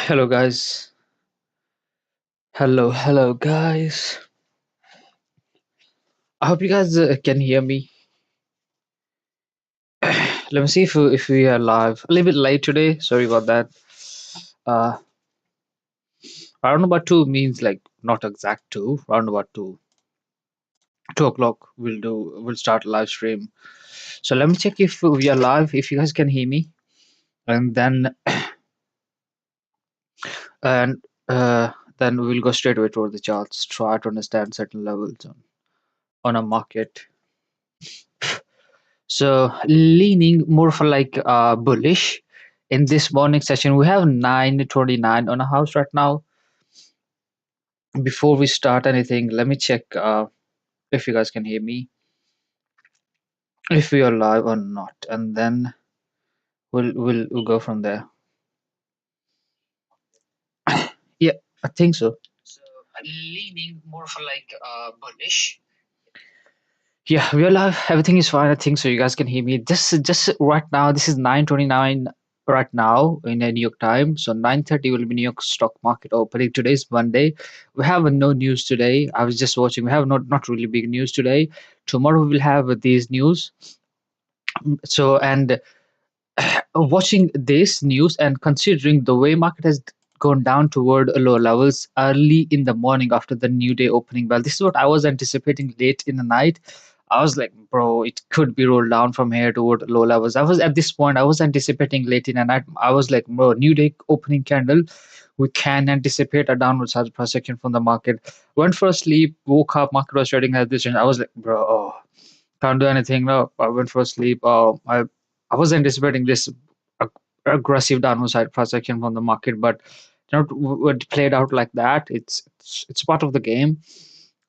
Hello, guys. Hello, guys. I hope you guys can hear me. Let me see if we are live. A little bit late today. Sorry about that. Uh, Round about two means like not exact two. Round about 2 o'clock. We'll start a live stream. So let me check if we are live. If you guys can hear me, and and then we'll go straight away toward the charts. Try to understand certain levels on a market. So leaning more for like bullish in this morning session. We have 9:29 on a house right now. Before we start anything, let me check if you guys can hear me, if we are live or not, and then we'll go from there. Yeah, I think so. So leaning more for like bullish. Yeah, we are live. Everything is fine. I think so. You guys can hear me. Just right now. This is 9:29 right now in New York time. So 9:30 will be New York stock market opening. Today's Monday. We have no news today. I was just watching. We have not really big news today. Tomorrow we will have these news. So and watching this news and considering the way market has gone down toward lower levels early in the morning after the new day opening bell, this is what I was anticipating late in the night. I was like, bro, it could be rolled down from here toward low levels. I was at this point, I was anticipating late in the night. I was like, bro, new day opening candle, we can anticipate a downward side projection from the market. Went for a sleep, woke up, market was trading at this, and I was like, bro, oh, can't do anything. No, I went for sleep. I was anticipating this ag- aggressive downward side price action from the market, but it played out like that. It's part of the game,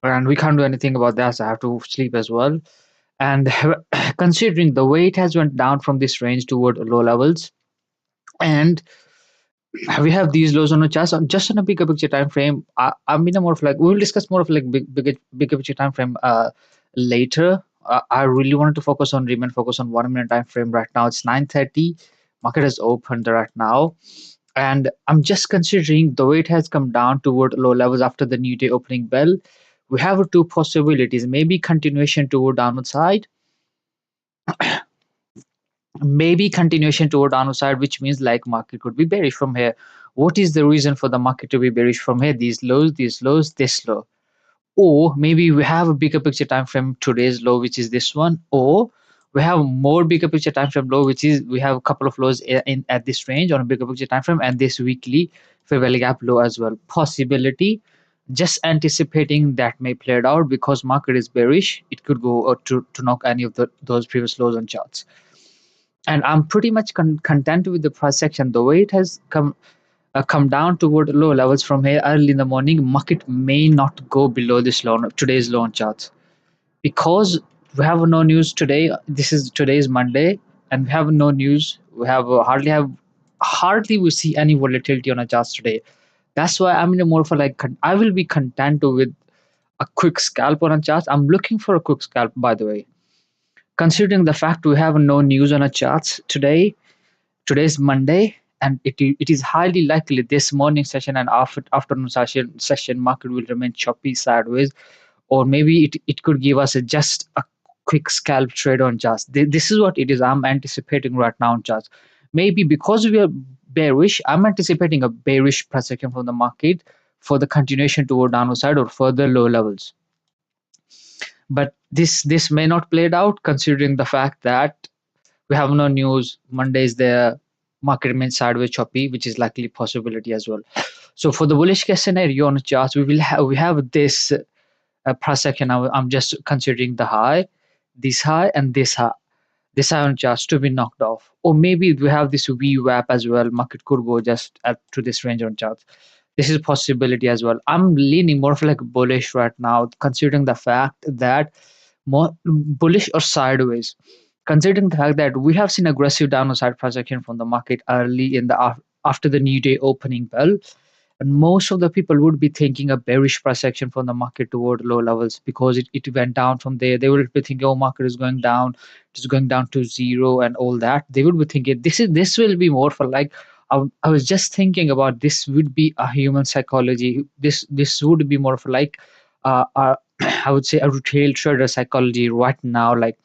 and we can't do anything about that. So I have to sleep as well. And considering the way it has went down from this range toward low levels, and we have these lows on a chart on just on a bigger picture time frame. I'm in a more of like we'll discuss more of like bigger picture time frame later. I really wanted to remain focus on 1 minute time frame right now. It's 9:30. Market is opened right now, and I'm just considering the way it has come down toward low levels after the new day opening bell. We have two possibilities: maybe continuation toward downward side, maybe continuation toward downside, which means like market could be bearish from here. What is the reason for the market to be bearish from here? These lows, this low. Or maybe we have a bigger picture time frame, today's low, which is this one, or we have more bigger picture time frame low, which is we have a couple of lows in at this range on a bigger picture time frame, and this weekly fair value gap low as well. Possibility, just anticipating that may play it out because market is bearish. It could go to knock any of those previous lows on charts, and I'm pretty much content with the price action. The way it has come down toward low levels from here early in the morning, market may not go below this low today's low on charts because we have no news today. This is today's Monday, and we have no news. We have hardly we see any volatility on our charts today. That's why I'm in a more of a like I will be content with a quick scalp on a chart. I'm looking for a quick scalp, by the way. Considering the fact we have no news on our charts today, today's Monday, and it is highly likely this morning session and afternoon session market will remain choppy sideways, or maybe it could give us just a quick scalp trade on charts. This is what it is. I'm anticipating right now on charts. Maybe because we are bearish, I'm anticipating a bearish price action from the market for the continuation toward downward side or further low levels. But this may not play it out considering the fact that we have no news. Monday is there. Market remains sideways choppy, which is likely possibility as well. So for the bullish case scenario on the charts, we have this price action. I'm just considering the high, this high, and this high on charts to be knocked off. Or maybe we have this VWAP as well. Market could go just up to this range on charts. This is a possibility as well. I'm leaning more of like bullish right now, considering the fact that more bullish or sideways, considering the fact that we have seen aggressive downside price action from the market early in the after the new day opening bell, and most of the people would be thinking a bearish price action from the market toward low levels because it went down from there. They would be thinking, oh, market is going down, it's going down to zero and all that. They would be thinking this will be more for like I was just thinking about this would be a human psychology. This would be more of like I would say a retail trader psychology right now. Like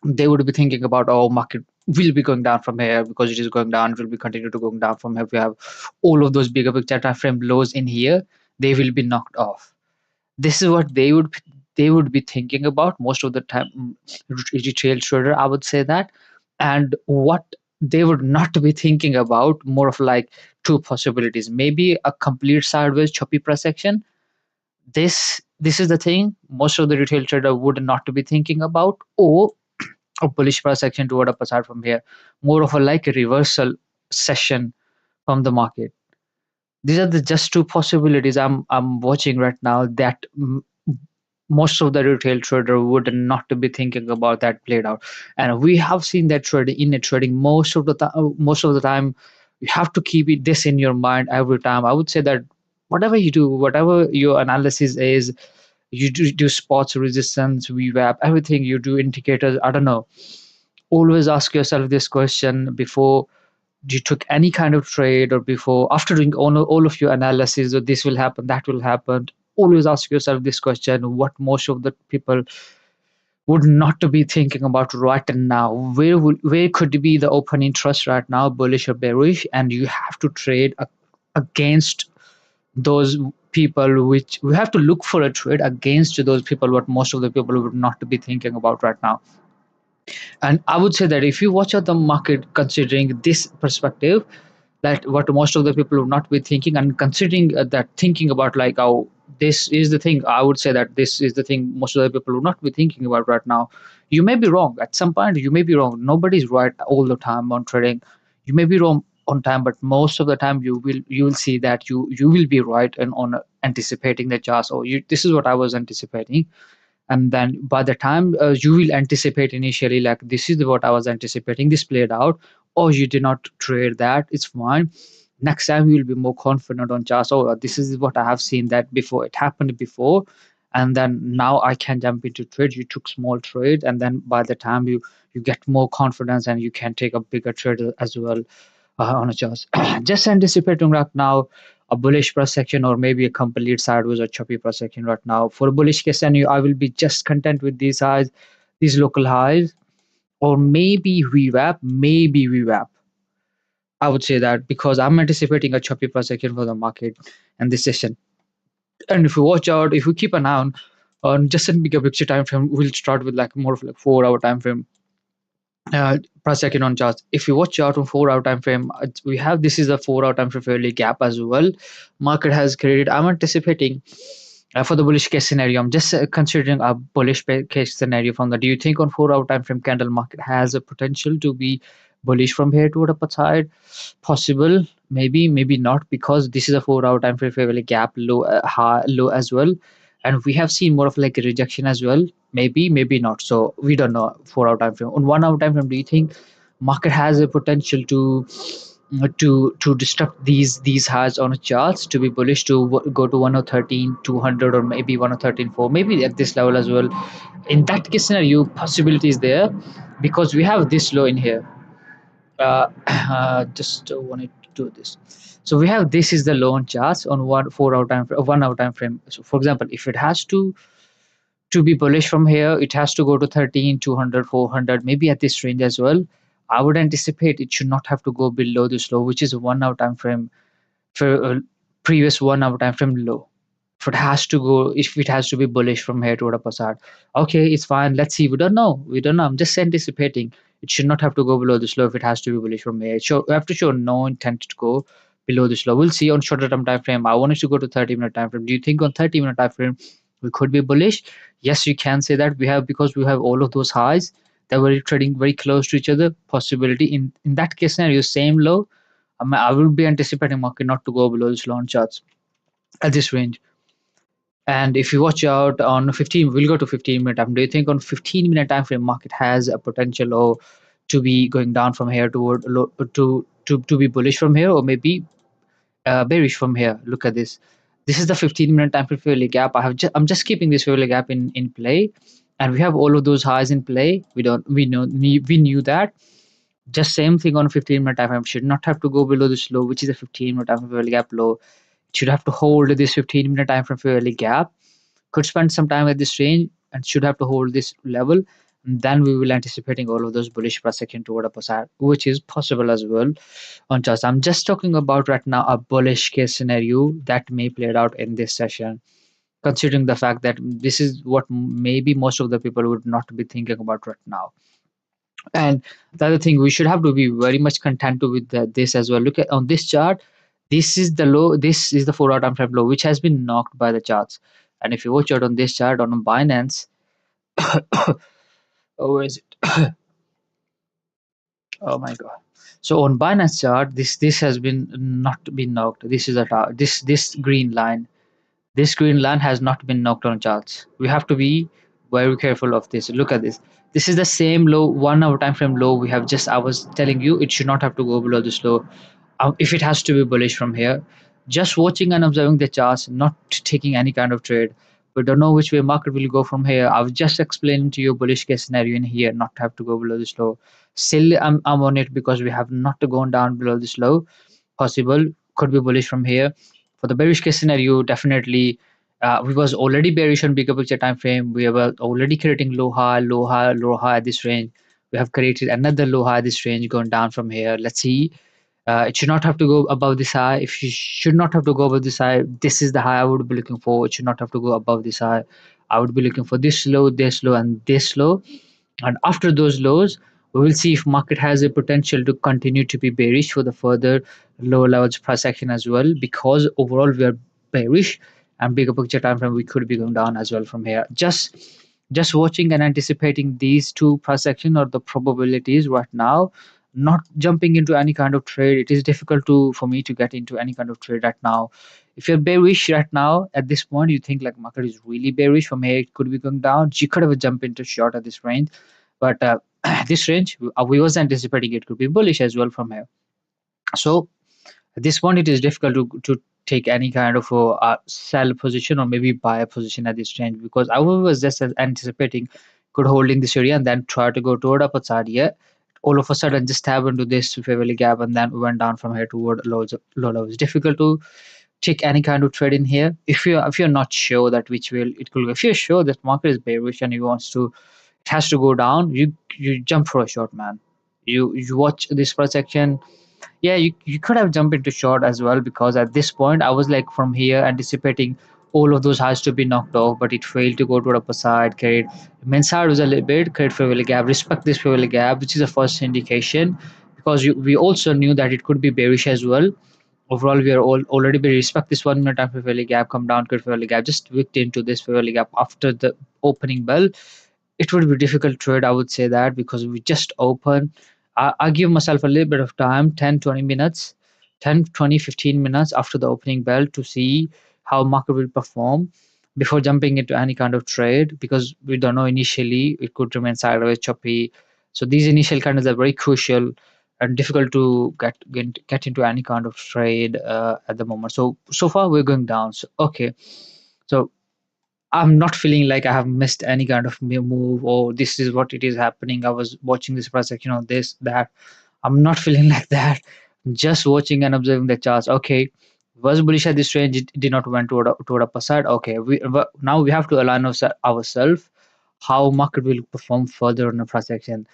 they would be thinking about, oh, market will be going down from here because it is going down, it will be continue to going down from here. We have all of those bigger picture time frame lows in here, they will be knocked off. This is what they would be thinking about most of the time. Retail trader, I would say that. And what they would not be thinking about, more of like two possibilities, maybe a complete sideways choppy price action. This is the thing most of the retail trader would not be thinking about, or a bullish price action toward upside from here, more of a like a reversal session from the market. These are the just two possibilities I'm watching right now that most of the retail trader would not be thinking about that played out. And we have seen that trading in a trading most of the time. You have to keep this in your mind every time. I would say that whatever you do, whatever your analysis is, you do spots, resistance, VWAP, everything you do, indicators, I don't know, always ask yourself this question before you took any kind of trade, or before after doing all of your analysis, or this will happen, that will happen. Always ask yourself this question: what most of the people would not be thinking about right now. Where could be the open interest right now, bullish or bearish? And you have to trade against those people, which we have to look for a trade against those people, what most of the people would not be thinking about right now. And I would say that if you watch out the market considering this perspective, that what most of the people would not be thinking, and considering that, thinking about like, oh, this is the thing, I would say that this is the thing most of the people would not be thinking about right now. You may be wrong at some point, you may be wrong, nobody's right all the time on trading. You may be wrong on time, but most of the time you will see that you will be right and on anticipating the charts. Oh, this is what I was anticipating. And then by the time you will anticipate initially, like, this is what I was anticipating, this played out, or you did not trade that, it's fine. Next time you will be more confident on charts. Oh, this is what I have seen that before, it happened before, and then now I can jump into trade. You took small trade, and then by the time you get more confidence, and you can take a bigger trade as well on a chart. Just anticipating right now a bullish price section, or maybe a complete sideways or choppy price section right now. For a bullish case scenario, I will be just content with these highs, these local highs, or maybe VWAP, maybe VWAP. I would say that because I'm anticipating a choppy price section for the market and this session. And if you watch out, if we keep an eye on just a bigger picture time frame, we'll start with like more of like 4 hour time frame per second on charts. If you watch out on 4 hour time frame, we have this is a 4 hour time frame fairly gap as well. Market has created. I'm anticipating for the bullish case scenario. I'm just considering a bullish case scenario from the. Do you think on 4 hour time frame candle market has a potential to be bullish from here to the upside? Possible, maybe, maybe not, because this is a 4 hour time frame fairly gap low, high, low as well, and we have seen more of like a rejection as well. Maybe, maybe not. So we don't know. 4 hour time frame. On 1 hour time frame, do you think market has a potential to disrupt these highs on a charts, to be bullish, to go to 113 200, or maybe 113.4, maybe at this level as well? In that case scenario, possibility is there, because we have this low in here. Just wanted to do this. So we have this is the low on charts on 1 hour time frame. So for example, if it has to be bullish from here, it has to go to 13 200 400, maybe at this range as well. I would anticipate it should not have to go below this low, which is a 1 hour time frame for previous 1 hour time frame low. If it has to go, if it has to be bullish from here to the upside, okay, it's fine. Let's see. We don't know. I'm just anticipating. It should not have to go below this low if it has to be bullish from here. So we have to show no intent to go below this low. We'll see on shorter term time frame. I wanted to go to 30-minute time frame. Do you think on 30-minute time frame we could be bullish? Yes, you can say that. We have, because we have all of those highs that were trading very close to each other. Possibility in that case scenario, same low. I will be anticipating market not to go below this low on charts at this range. And if you watch out on 15, we'll go to 15-minute time. Do you think on 15-minute time frame market has a potential or to be going down from here toward to be bullish from here, or maybe bearish from here? Look at this. This is the 15-minute time frame fairly gap. I'm just keeping this fairly gap in play, and we have all of those highs in play. We knew that. Just same thing on 15-minute time frame. Should not have to go below this low, which is a 15-minute time frame fairly gap low. It should have to hold this 15-minute time frame fairly gap. Could spend some time at this range and should have to hold this level. And then we will anticipating all of those bullish price action toward upper side, which is possible as well on charts. I'm just talking about right now a bullish case scenario that may play out in this session, considering the fact that this is what maybe most of the people would not be thinking about right now. And the other thing, we should have to be very much content with this as well. Look at on this chart. This is the low. This is the 4-hour time frame low, which has been knocked by the charts. And if you watch out on this chart on Binance, oh, where is it? Oh my god. So on Binance chart, this has been not been knocked. This is a this green line. This green line has not been knocked on charts. We have to be very careful of this. Look at this. This is the same low, 1 hour time frame low. We have just, I was telling you, it should not have to go below this low. If it has to be bullish from here, just watching and observing the charts, not taking any kind of trade. We don't know which way market will go from here. I was just explaining to you bullish case scenario in here, not have to go below this low. Still, I'm on it because we have not gone down below this low. Possible, could be bullish from here. For the bearish case scenario, definitely we was already bearish on bigger picture time frame. We were already creating low high, low high, low high at this range. We have created another low high at this range going down from here. Let's see. It should not have to go above this high. If you should not have to go above this high, this is the high I would be looking for. It should not have to go above this high. I would be looking for this low, and this low. And after those lows, we will see if market has a potential to continue to be bearish for the further low levels price action as well, because overall we are bearish, and bigger picture time frame we could be going down as well from here. Just watching and anticipating these two price action or the probabilities right now, not jumping into any kind of trade. It is difficult to for me to get into any kind of trade right now. If you're bearish right now at this point, you think like market is really bearish from here, it could be going down, you could have jumped into short at this range. But this range, we was anticipating it could be bullish as well from here. So at this point, it is difficult to take any kind of sell position or maybe buy a position at this range, because I was just anticipating could hold in this area and then try to go toward upper side here. All of a sudden, just tap into this favorably gap and then went down from here toward low lows. Difficult to take any kind of trade in here if you're not sure that which will it could go. If you're sure that market is bearish and you wants to, it has to go down, you jump for a short, man. You watch this price action. Yeah, you could have jumped into short as well, because at this point I was like from here anticipating all of those highs to be knocked off, but it failed to go to the upper side. Carried main side was a little bit carried favorably gap, respect this favorably gap, which is the first indication, because we also knew that it could be bearish as well. Overall, we are already be respect this 1 minute after fairly gap, come down to fairly gap, just wicked into this fairly gap after the opening bell. It would be difficult trade, I would say that, because we just open. I give myself a little bit of time, 10-20 minutes, 10-20-15 minutes after the opening bell to see how market will perform before jumping into any kind of trade, because we don't know initially it could remain sideways choppy. So these initial candles are very crucial and difficult to get into any kind of trade at the moment. So far we're going down. So okay, so I'm not feeling like I have missed any kind of move, or this is what it is happening. I was watching this price action, this, that. I'm not feeling like that. Just watching and observing the charts. Okay, was bullish at this range. It did not went toward upper side. Okay, now we have to align ourselves how market will perform further on the price action.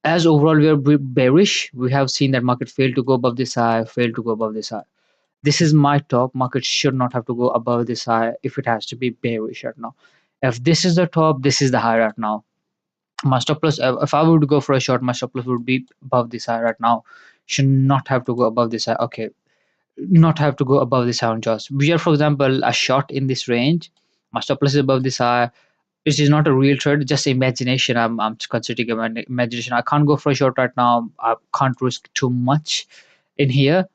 As overall we are bearish, we have seen that market failed to go above this high, failed to go above this high. This is my top. Market should not have to go above this high if it has to be bearish right now. If this is the top, this is the high right now. My stop loss, if I would go for a short, my stop loss would be above this high right now. Should not have to go above this high. Okay, not have to go above this high on charts. We are, for example, a short in this range. My stop loss is above this high. This is not a real trade, just imagination. I'm considering an imagination. I can't go for a short right now. I can't risk too much in here.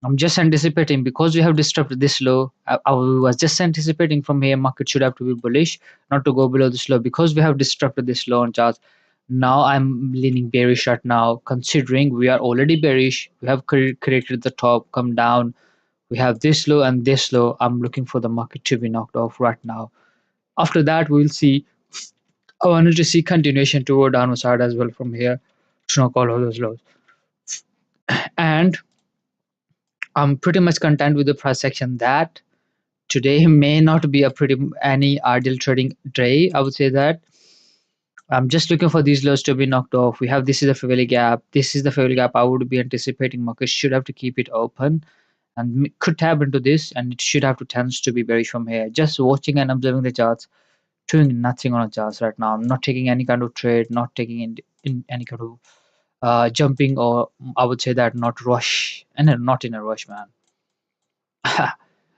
I'm just anticipating, because we have disrupted this low. I was just anticipating from here market should have to be bullish, not to go below this low, because we have disrupted this low on charts. Now I'm leaning bearish right now, considering we are already bearish. We have created the top, come down. We have this low and this low. I'm looking for the market to be knocked off right now. After that, we'll see. I wanted to see continuation toward downward side as well from here. to knock all of those lows. And I'm pretty much content with the price action that today may not be a pretty any ideal trading day. I would say that I'm just looking for these lows to be knocked off. We have this is the Faveli gap. This is the Faveli gap. I would be anticipating market should have to keep it open and could tap into this, and it should have to tends to be bearish from here. Just watching and observing the charts, doing nothing on the charts right now. I'm not taking any kind of trade, not taking in any kind of jumping, or I would say that not rush, and not in a rush, man. I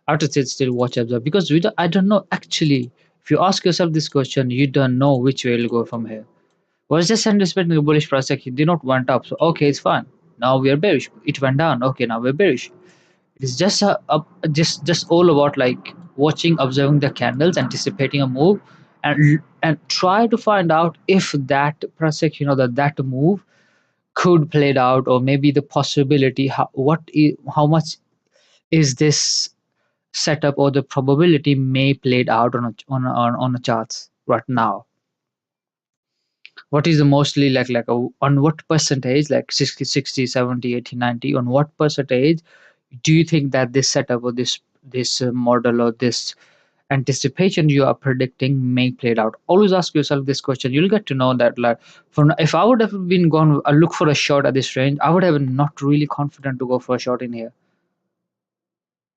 have to sit still, watch, observe, because I don't know actually. If you ask yourself this question, you don't know which way it'll go from here. Was just anticipating the bullish prospect. It did not went up, so okay, it's fine. Now we are bearish. It went down. Okay, now we're bearish. It's just just all about like watching, observing the candles, anticipating a move, and try to find out if that prospect, that move could play it out, or maybe the possibility how much is this setup, or the probability may play it out on a charts right now. What is the mostly on what percentage, like 60, 60, 70, 80, 90, on what percentage do you think that this setup, or this model, or this anticipation you are predicting may play it out? Always ask yourself this question. You'll get to know that, like, if I would have been gone look for a short at this range, I would have been not really confident to go for a short in here,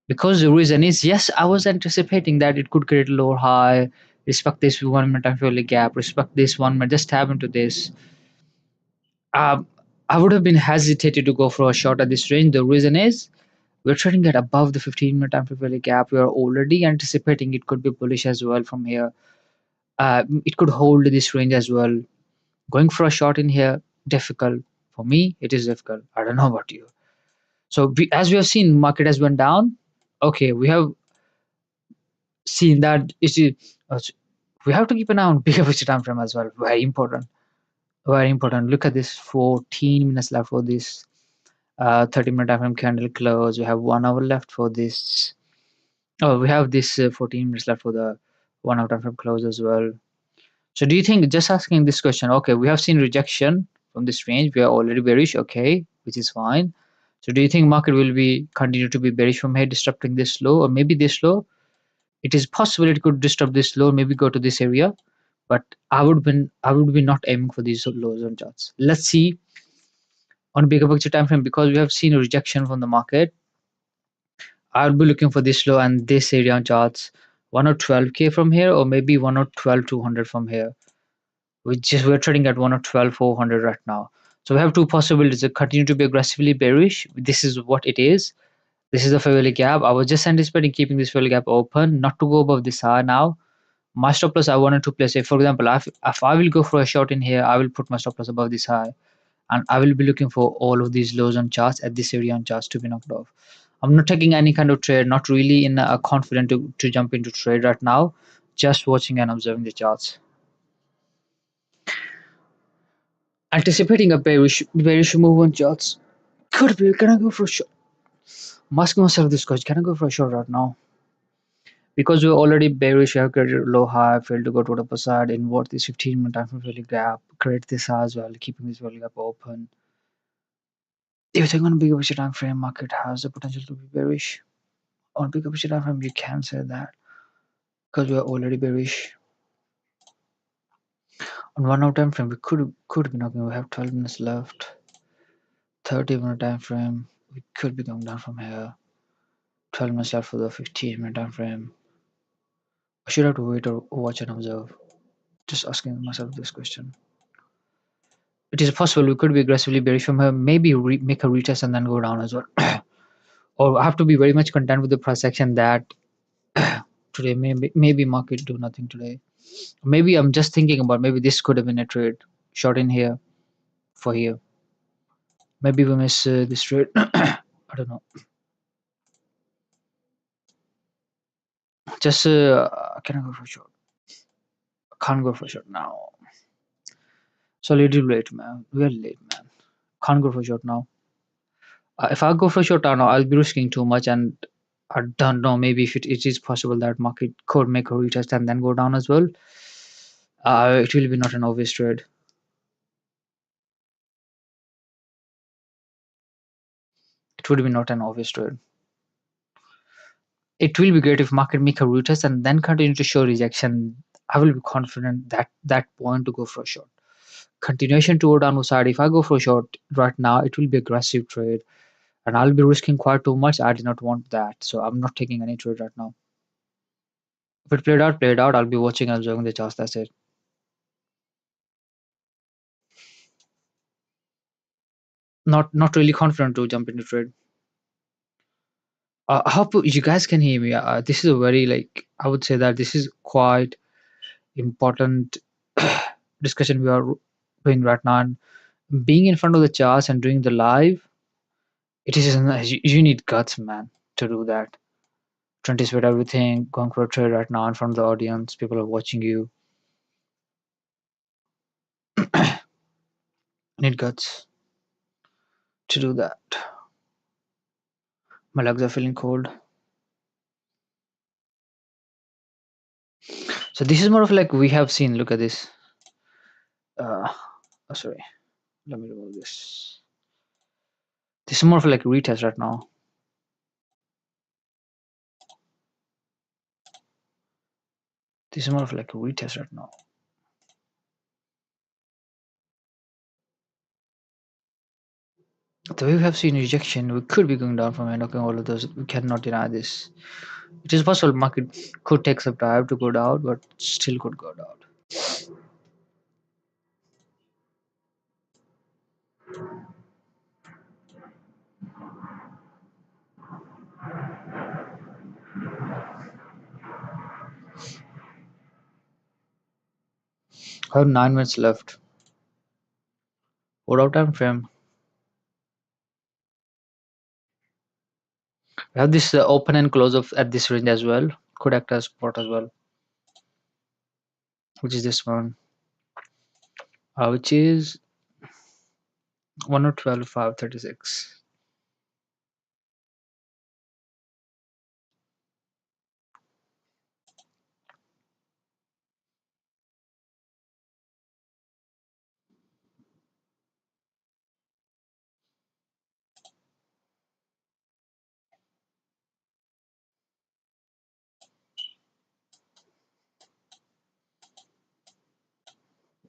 because the reason is, yes, I was anticipating that it could create a lower high, respect this 1 minute time fairly gap, respect this 1 minute, just tap into this. um, I would have been hesitated to go for a short at this range. The reason is, we're trading at above the 15-minute time fairly gap. We are already anticipating it could be bullish as well from here. It could hold this range as well. Going for a short in here, difficult. For me, it is difficult. I don't know about you. So as we have seen, market has went down. Okay, we have seen that uh, we have to keep an eye on bigger picture time frame as well. Very important. Very important. Look at this. 14 minutes left for this 30-minute time frame candle close. We have 1 hour left for this. Oh, we have this 14 minutes left for the 1 hour time frame close as well. So do you think, just asking this question, okay, we have seen rejection from this range. We are already bearish, okay, which is fine. So do you think market will be continue to be bearish from here, disrupting this low, or maybe this low? It is possible it could disrupt this low, maybe go to this area, but I would be not aiming for these lows on charts. Let's see on bigger picture time frame, because we have seen a rejection from the market. I'll be looking for this low and this area on charts, 112K from here, or maybe 112,200 from here. We're trading at 112,400 right now. So we have two possibilities: to continue to be aggressively bearish. This is what it is. This is the fairly gap. I was just anticipating keeping this fairly gap open, not to go above this high now. My stop loss I wanted to place it. For example, if I will go for a short in here, I will put my stop loss above this high, and I will be looking for all of these lows on charts at this area on charts to be knocked off. I'm not taking any kind of trade, not really in a confident to jump into trade right now, just watching and observing the charts. Anticipating a bearish move on charts. Could be, can I go for a short? I'm asking myself this question, can I go for a short right now? Because we're already bearish, we have created low high, failed to go to the upper side, invert this 15-minute time frame value gap, create this high as well, keeping this value gap open. If you think on a bigger picture time frame, market has the potential to be bearish. On bigger picture time frame, you can say that, because we are already bearish. On 1 hour time frame, we could be knocking. We have 12 minutes left. 30-minute time frame, we could be going down from here. 12 minutes left for the 15-minute time frame. I should have to wait or watch and observe. Just asking myself this question. It is possible we could be aggressively bearish from here, maybe make a retest and then go down as well. Or I have to be very much content with the price action that today maybe market do nothing today. Maybe I'm just thinking about, maybe this could have been a trade short in here for here. Maybe we miss this trade. I don't know. Just can I go for a short? Can't go for a short now. So little late, man. We're late, man. Can't go for a short now. If I go for a short now, I'll be risking too much, and I don't know. Maybe if it is possible that market could make a retest and then go down as well. It will be not an obvious trade. it would be not an obvious trade. It will be great if market make a retest and then continue to show rejection. I will be confident that that point to go for a short. Continuation toward downward side. If I go for a short right now, it will be aggressive trade, and I'll be risking quite too much. I do not want that, so I'm not taking any trade right now. If it played out. I'll be watching and observing the charts. That's it. Not really confident to jump into trade. I hope you guys can hear me. This is a very like I would say that this is quite important discussion we are doing right now. And being in front of the charts and doing the live, it is you need guts, man, to do that. To anticipate everything, going for a trade right now in front of the audience, people are watching you. Need guts to do that. My legs are feeling cold. So this is more of like we have seen. Look at this. Sorry, let me remove this. This is more of like a retest right now. This is more of like a retest right now. The way we have seen rejection, we could be going down from here, knocking all of those. We cannot deny this. It is possible market could take some time to go down, but still could go down. I have 9 minutes left. What out time frame? We have this open and close of at this range as well. Could act as support as well, which is this one, which is 112.536.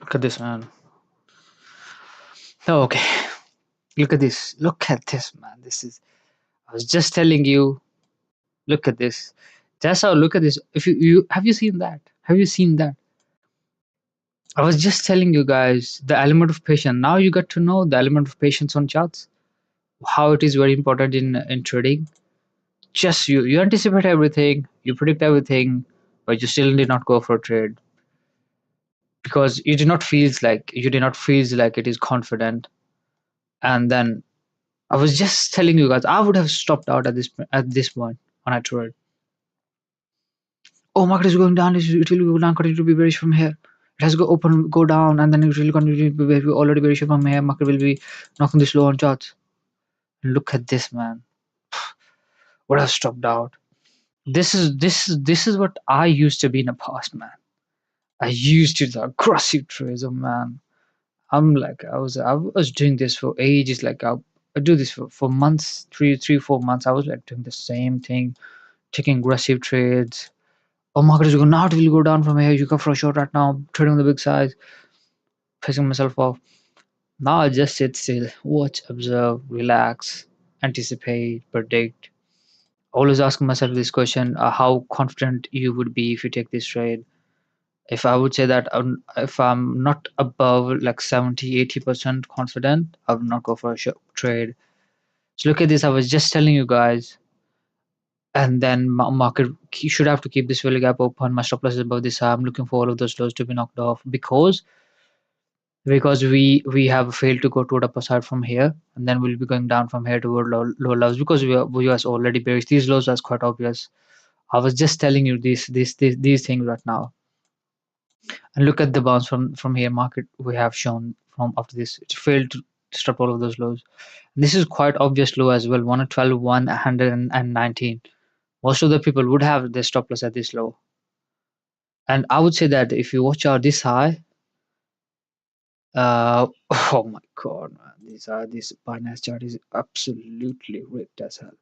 Look at this, man. Oh, okay, look at this. Look at this, man. This is. I was just telling you. Look at this. That's how. Look at this. If you have you seen that? Have you seen that? I was just telling you guys the element of patience. Now you got to know the element of patience on charts. How it is very important in trading. Just you anticipate everything, you predict everything, but you still did not go for a trade because you did not feels like it is confident. And then I was just telling you guys I would have stopped out at this point on a trade. Oh, market is going down. It will go down. Continue to be bearish from here. It has go open, go down, and then it will continue to be already bearish from here. Market will be knocking this low on charts. Look at this, man. Would have stopped out. This is what I used to be in the past, man. I used to the aggressive trades, oh man. I was doing this for ages. Like I do this for months, 4 months. I was like doing the same thing, taking aggressive trades. Oh, market is going now. It will go down from here. You go for a short right now, trading on the big size, pissing myself off. Now I just sit still, watch, observe, relax, anticipate, predict. Always asking myself this question: how confident you would be if you take this trade? If I would say that if I'm not above like 70-80% confident, I would not go for a trade. So look at this. I was just telling you guys, and then market should have to keep this value gap open. My stop loss is above this. I'm looking for all of those lows to be knocked off because we have failed to go toward upper side from here, and then we'll be going down from here toward low lows because we was already bearish. These lows was quite obvious. I was just telling you these things right now. And look at the bounce from here market we have shown from after this. It failed to stop all of those lows. This is quite obvious low as well, 112, 119. Most of the people would have their stop loss at this low. And I would say that if you watch out this high, Oh my god, man. This Binance chart is absolutely rigged as hell.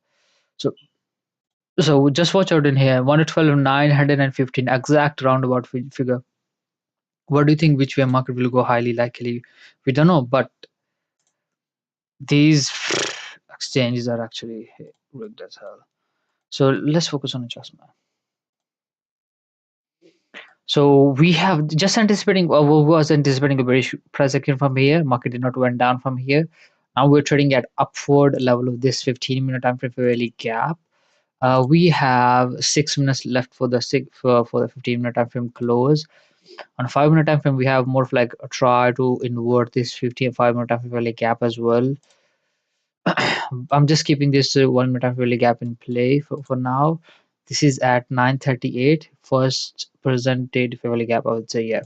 So just watch out in here. 112, 915 exact roundabout figure. What do you think? Which way market will go? Highly likely, we don't know, but these exchanges are actually rigged as hell. So let's focus on adjustment. So we have just anticipating, was anticipating a very price action from here. Market did not went down from here. Now we're trading at upward level of this 15-minute time frame fairly gap. We have 6 minutes left for the for the 15-minute time frame close. On 5 minute time frame, we have more of like a try to invert this 15 5 minute time frame fairly gap as well. I'm just keeping this 1 minute time fairly gap in play for now. This is at 9:38. First presented fairly gap, I would say, yeah.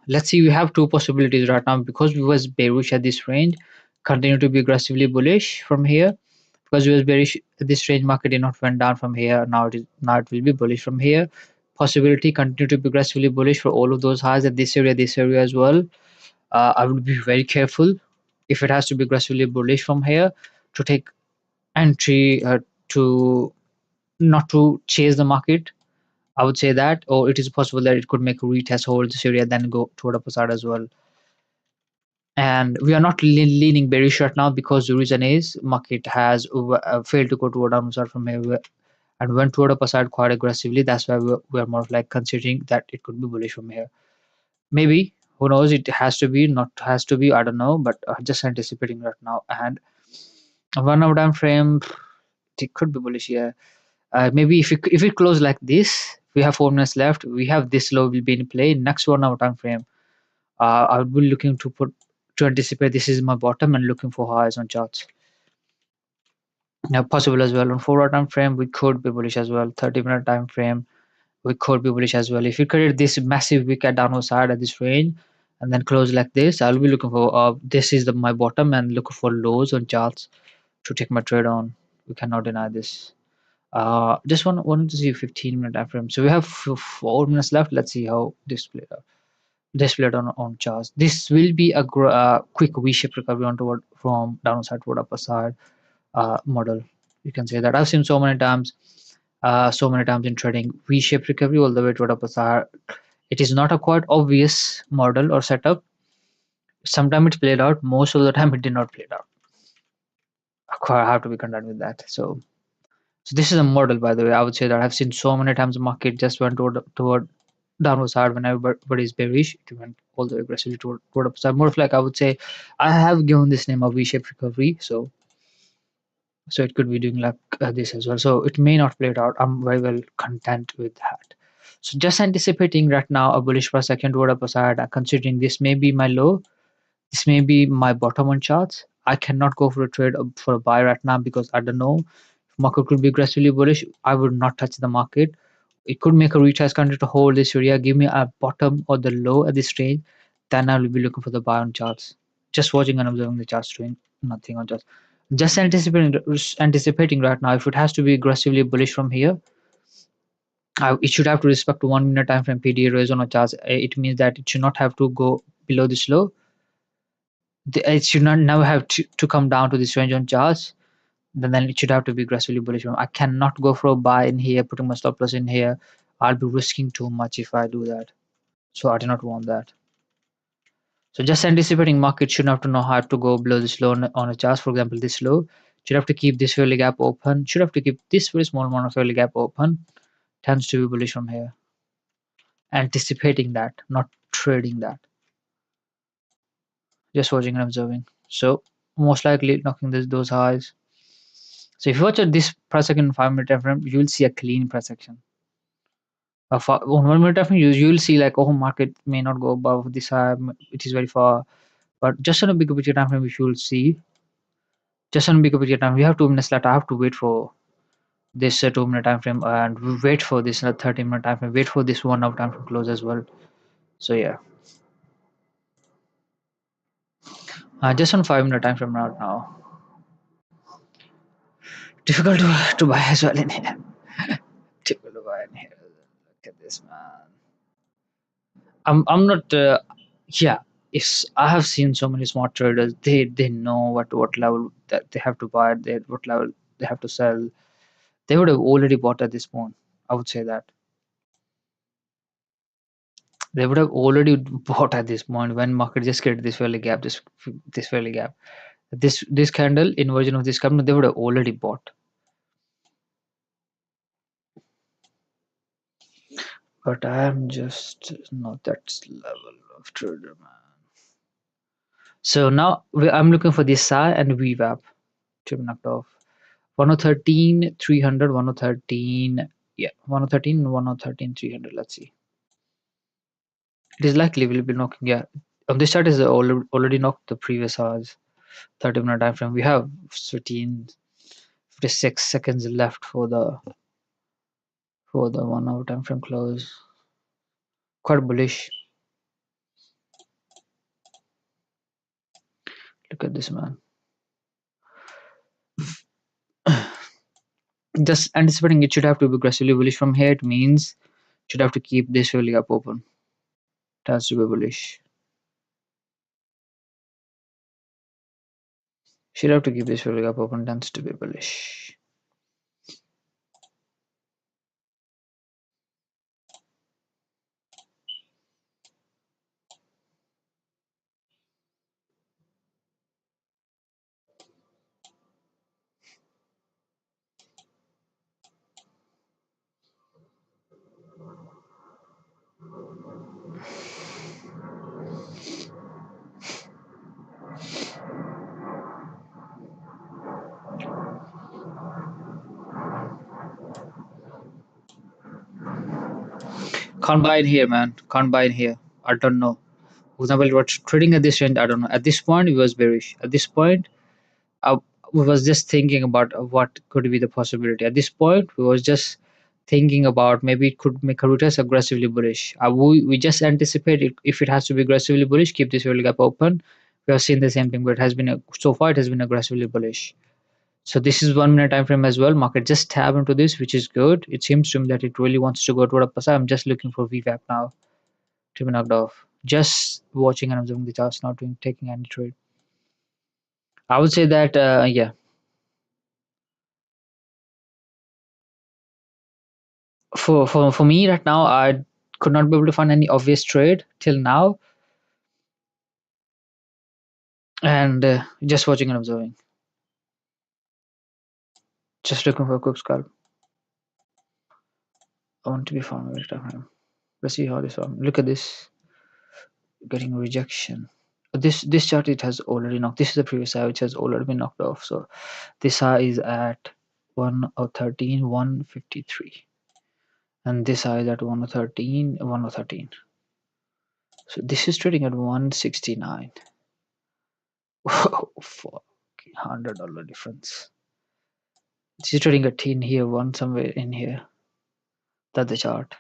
Let's see, we have two possibilities right now because we was bearish at this range, continue to be aggressively bullish from here. Because we was bearish at this range, market did not went down from here. Now it will be bullish from here. Possibility continue to be aggressively bullish for all of those highs at this area as well. I would be very careful if it has to be aggressively bullish from here to take entry, to not to chase the market. I would say that, or it is possible that it could make a retest, hold this area, then go toward upper side as well. And we are not leaning bearish right now because the reason is market has failed to go toward downside from here and went toward upper side quite aggressively. That's why we're more of like considering that it could be bullish from here. Maybe, who knows, it has to be, not has to be, I don't know, but just anticipating right now. And 1 hour time frame, it could be bullish here. Maybe if it close like this, we have 4 minutes left, we have this low will be in play next 1 hour time frame. I would be looking to anticipate this is my bottom and looking for highs on charts. Now possible as well on 4 hour time frame, we could be bullish as well. 30-minute time frame, we could be bullish as well. If you create this massive wick at downward side at this range and then close like this, I'll be looking for this is my bottom and looking for lows on charts to take my trade on. We cannot deny this. Just wanted to see 15-minute time frame. So we have 4 minutes left. Let's see how this played out. This played on charts. This will be a quick V-shaped recovery on toward from downside toward upper side model. You can say that. I've seen so many times in trading V-shaped recovery all the way toward upper side. It is not a quite obvious model or setup. Sometimes it played out. Most of the time, it did not play out. I have to be content with that. So this is a model, by the way. I would say that I've seen so many times the market just went toward downward side when everybody is bearish. It went all the way aggressively toward upside. More of like, I would say, I have given this name a V-shaped recovery. So it could be doing like this as well. So it may not play it out. I'm very well content with that. So just anticipating right now a bullish for a second toward upper side. Considering this may be my low, this may be my bottom on charts. I cannot go for a trade for a buy right now because I don't know. Market could be aggressively bullish. I would not touch the market. It could make a retest, continue to hold this area, give me a bottom or the low at this range. Then I will be looking for the buy on charts. Just watching and observing the charts, doing nothing on charts. Just anticipating right now. If it has to be aggressively bullish from here, it should have to respect 1 minute time frame PDA raise on a chart. It means that it should not have to go below this low. It should not now have to come down to this range on charts. Then it should have to be aggressively bullish. I cannot go for a buy in here, putting my stop loss in here. I'll be risking too much if I do that. So I do not want that. So just anticipating market should have to know how to go below this low on a chart. For example, this low should have to keep this fairly gap open. Should have to keep this very small amount of fairly gap open. Tends to be bullish from here. Anticipating that, not trading that. Just watching and observing. So most likely knocking those highs. So if you watch at this price action 5 minute time frame, you will see a clean price action. On 1 minute time frame, you'll see like, oh, market may not go above this high. It is very far. But just on a bigger picture time frame, if you'll see, just on a bigger picture time, we have 2 minutes left. I have to wait for this 2 minute time frame and wait for this 30 minute time frame. Wait for this 1 hour time frame close as well. So yeah, just on 5 minute time frame right now. Difficult to buy as well in here. Difficult to buy in here. Look at this, man. I'm not. Yeah, yes, I have seen so many smart traders. They know what level that they have to buy, they what level they have to sell. They would have already bought at this point. I would say that they would have already bought at this point when market just created this fairly gap, this fairly gap. This candle inversion of this candle, they would have already bought. But I am just not that level of trader, man. So now I'm looking for this SI and VWAP to be knocked off. 1013, 300, 1013, yeah, 1013, 1013, 300. Let's see. It is likely we'll be knocking, yeah. On this chart is already knocked the previous hours, 30-minute time frame. We have 15, 56 seconds left for the 1 hour time frame close. Quite bullish. Look at this, man. Just anticipating it should have to be aggressively bullish from here. It means should have to keep this really up open. It has to be bullish. Should have to keep this really up open. Tends to be bullish. Can't buy in here, man. Can't buy in here. I don't know. For example, what trading at this end, I don't know. At this point, it was bearish. At this point, I was just thinking about what could be the possibility. At this point, we was just thinking about maybe it could make a retest aggressively bullish. We just anticipate it, if it has to be aggressively bullish, keep this early gap open. We have seen the same thing, but it has been so far it has been aggressively bullish. So this is 1 minute time frame as well. Market just tab into this, which is good. It seems to me that it really wants to go toward upper side. I'm just looking for VWAP now to be knocked off. Just watching and observing the charts, not doing taking any trade. I would say that yeah. For me right now, I could not be able to find any obvious trade till now, and just watching and observing. Just looking for a quick scalp. I want to be found every time. Let's see how this one. Look at this, getting rejection. This chart it has already knocked. This is the previous high which has already been knocked off. So this high is at 113, 153, and this high is at 113, 113. So this is trading at 169. Whoa, fucking $100 difference. This is trading at in here, one somewhere in here. That's the chart.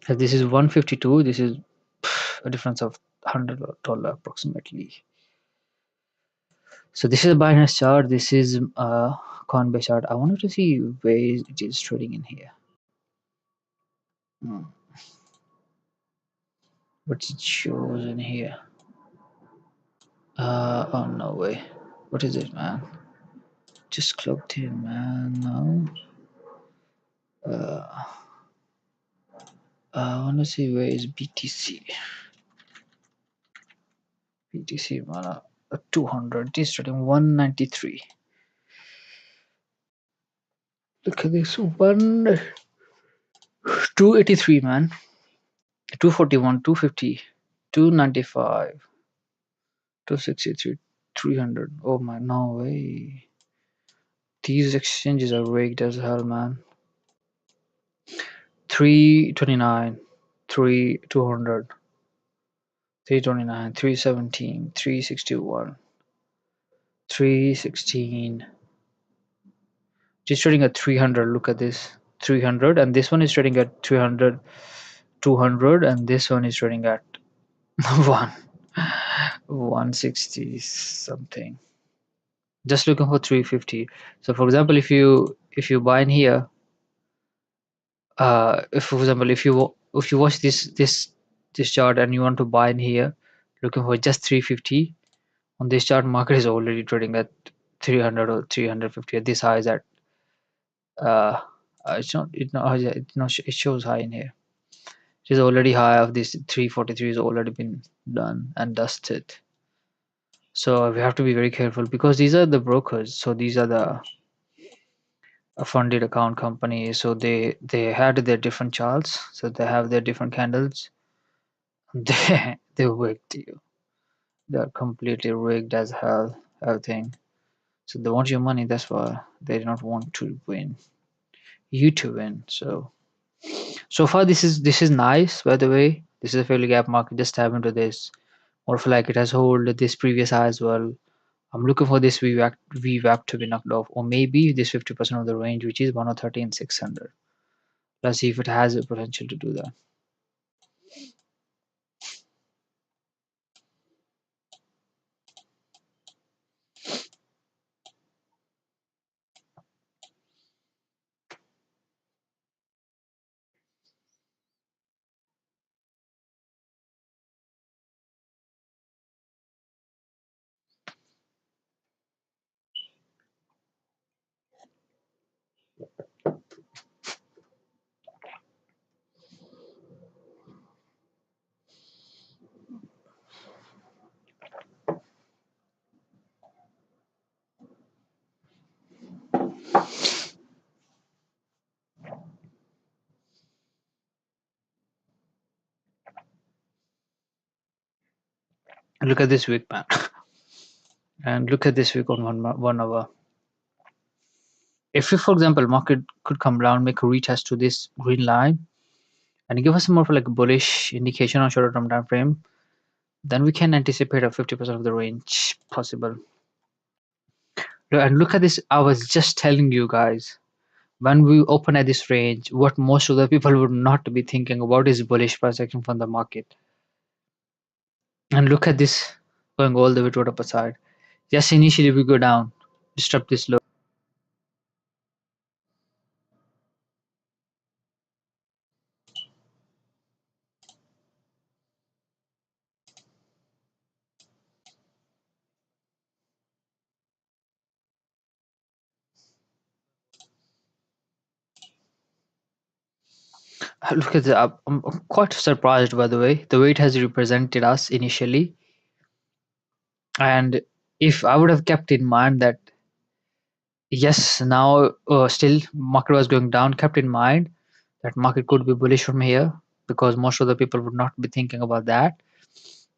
So this is 152. This is a difference of $100 approximately. So this is a Binance chart. This is a Coinbase chart. I wanted to see where it is trading in here. Hmm. What it shows in here. Oh no way. What is it, man? Just clocked in, man. No. I want to see where is BTC. BTC, man. 200. It is trading 193. Look at this one. 283, man. 241, 250, 295, 263, 300. Oh my, no way. These exchanges are rigged as hell, man. 329, 200, 329, 317, 361, 316. Just trading at 300. Look at this. 300, and this one is trading at 300, 200, and this one is trading at 1 160 something. Just looking for 350. So for example, if you buy in here, if for example if you watch this this chart and you want to buy in here, looking for just 350 on this chart, market is already trading at 300 or 350 at this high is at uh it's not it shows high in here. It is already high of this 343 has already been done and dusted. So we have to be very careful because these are the brokers. So these are the funded account companies. So they had their different charts. So they have their different candles. They wigged you. They're completely rigged as hell. Everything. So they want your money. That's why they do not want to win. You to win. So far this is nice. By the way, this is a fairly gap market. Just tap into this. More of like it has hold this previous high as well. I'm looking for this VWAP to be knocked off, or maybe this 50% of the range, which is 113 and 600. Let's see if it has the potential to do that. Look at this week, man, and look at this week on 1 hour. If, for example, market could come down, make a retest to this green line, and give us more of like a bullish indication on shorter term time frame, then we can anticipate a 50% of the range possible. And look at this. I was just telling you guys, when we open at this range, what most of the people would not be thinking about is bullish price action from the market. And look at this going all the way to the upper side. Yes, initially we go down, disrupt this low. Look at the up. I'm quite surprised by the way it has represented us initially. And if I would have kept in mind that yes, now still market was going down, kept in mind that market could be bullish from here because most of the people would not be thinking about that.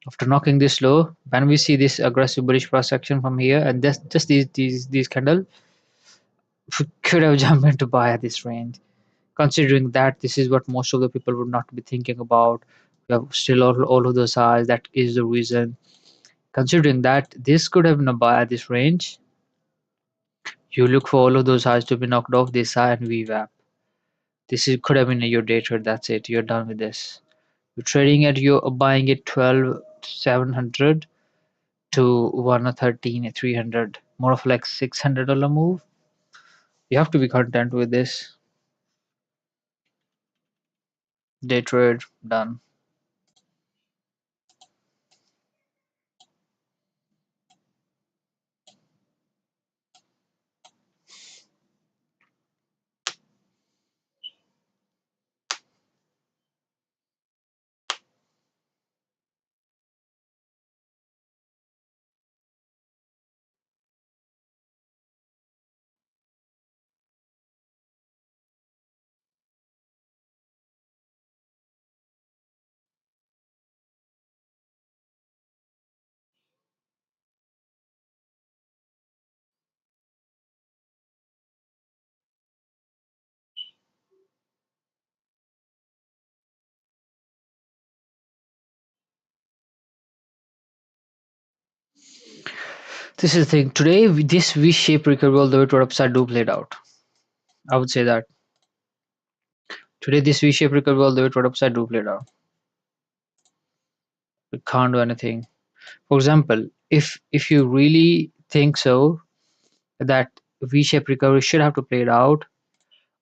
After knocking this low, when we see this aggressive bullish cross section from here, and just these candle, we could have jumped into buy at this range. Considering that this is what most of the people would not be thinking about, we have still all of those highs. That is the reason. Considering that this could have been a buy at this range, you look for all of those highs to be knocked off this high and VWAP. This is could have been your day trade. That's it. You're done with this. You're trading at you're buying it 12,700 to 113,300. More of like $600 move. You have to be content with this. Day trade done. This is the thing. Today, this V-shaped recovery all the way to upside do played out. I would say that today this V-shaped recovery all the way to upside do played out. We can't do anything. For example, if you really think so that V-shaped recovery should have to play it out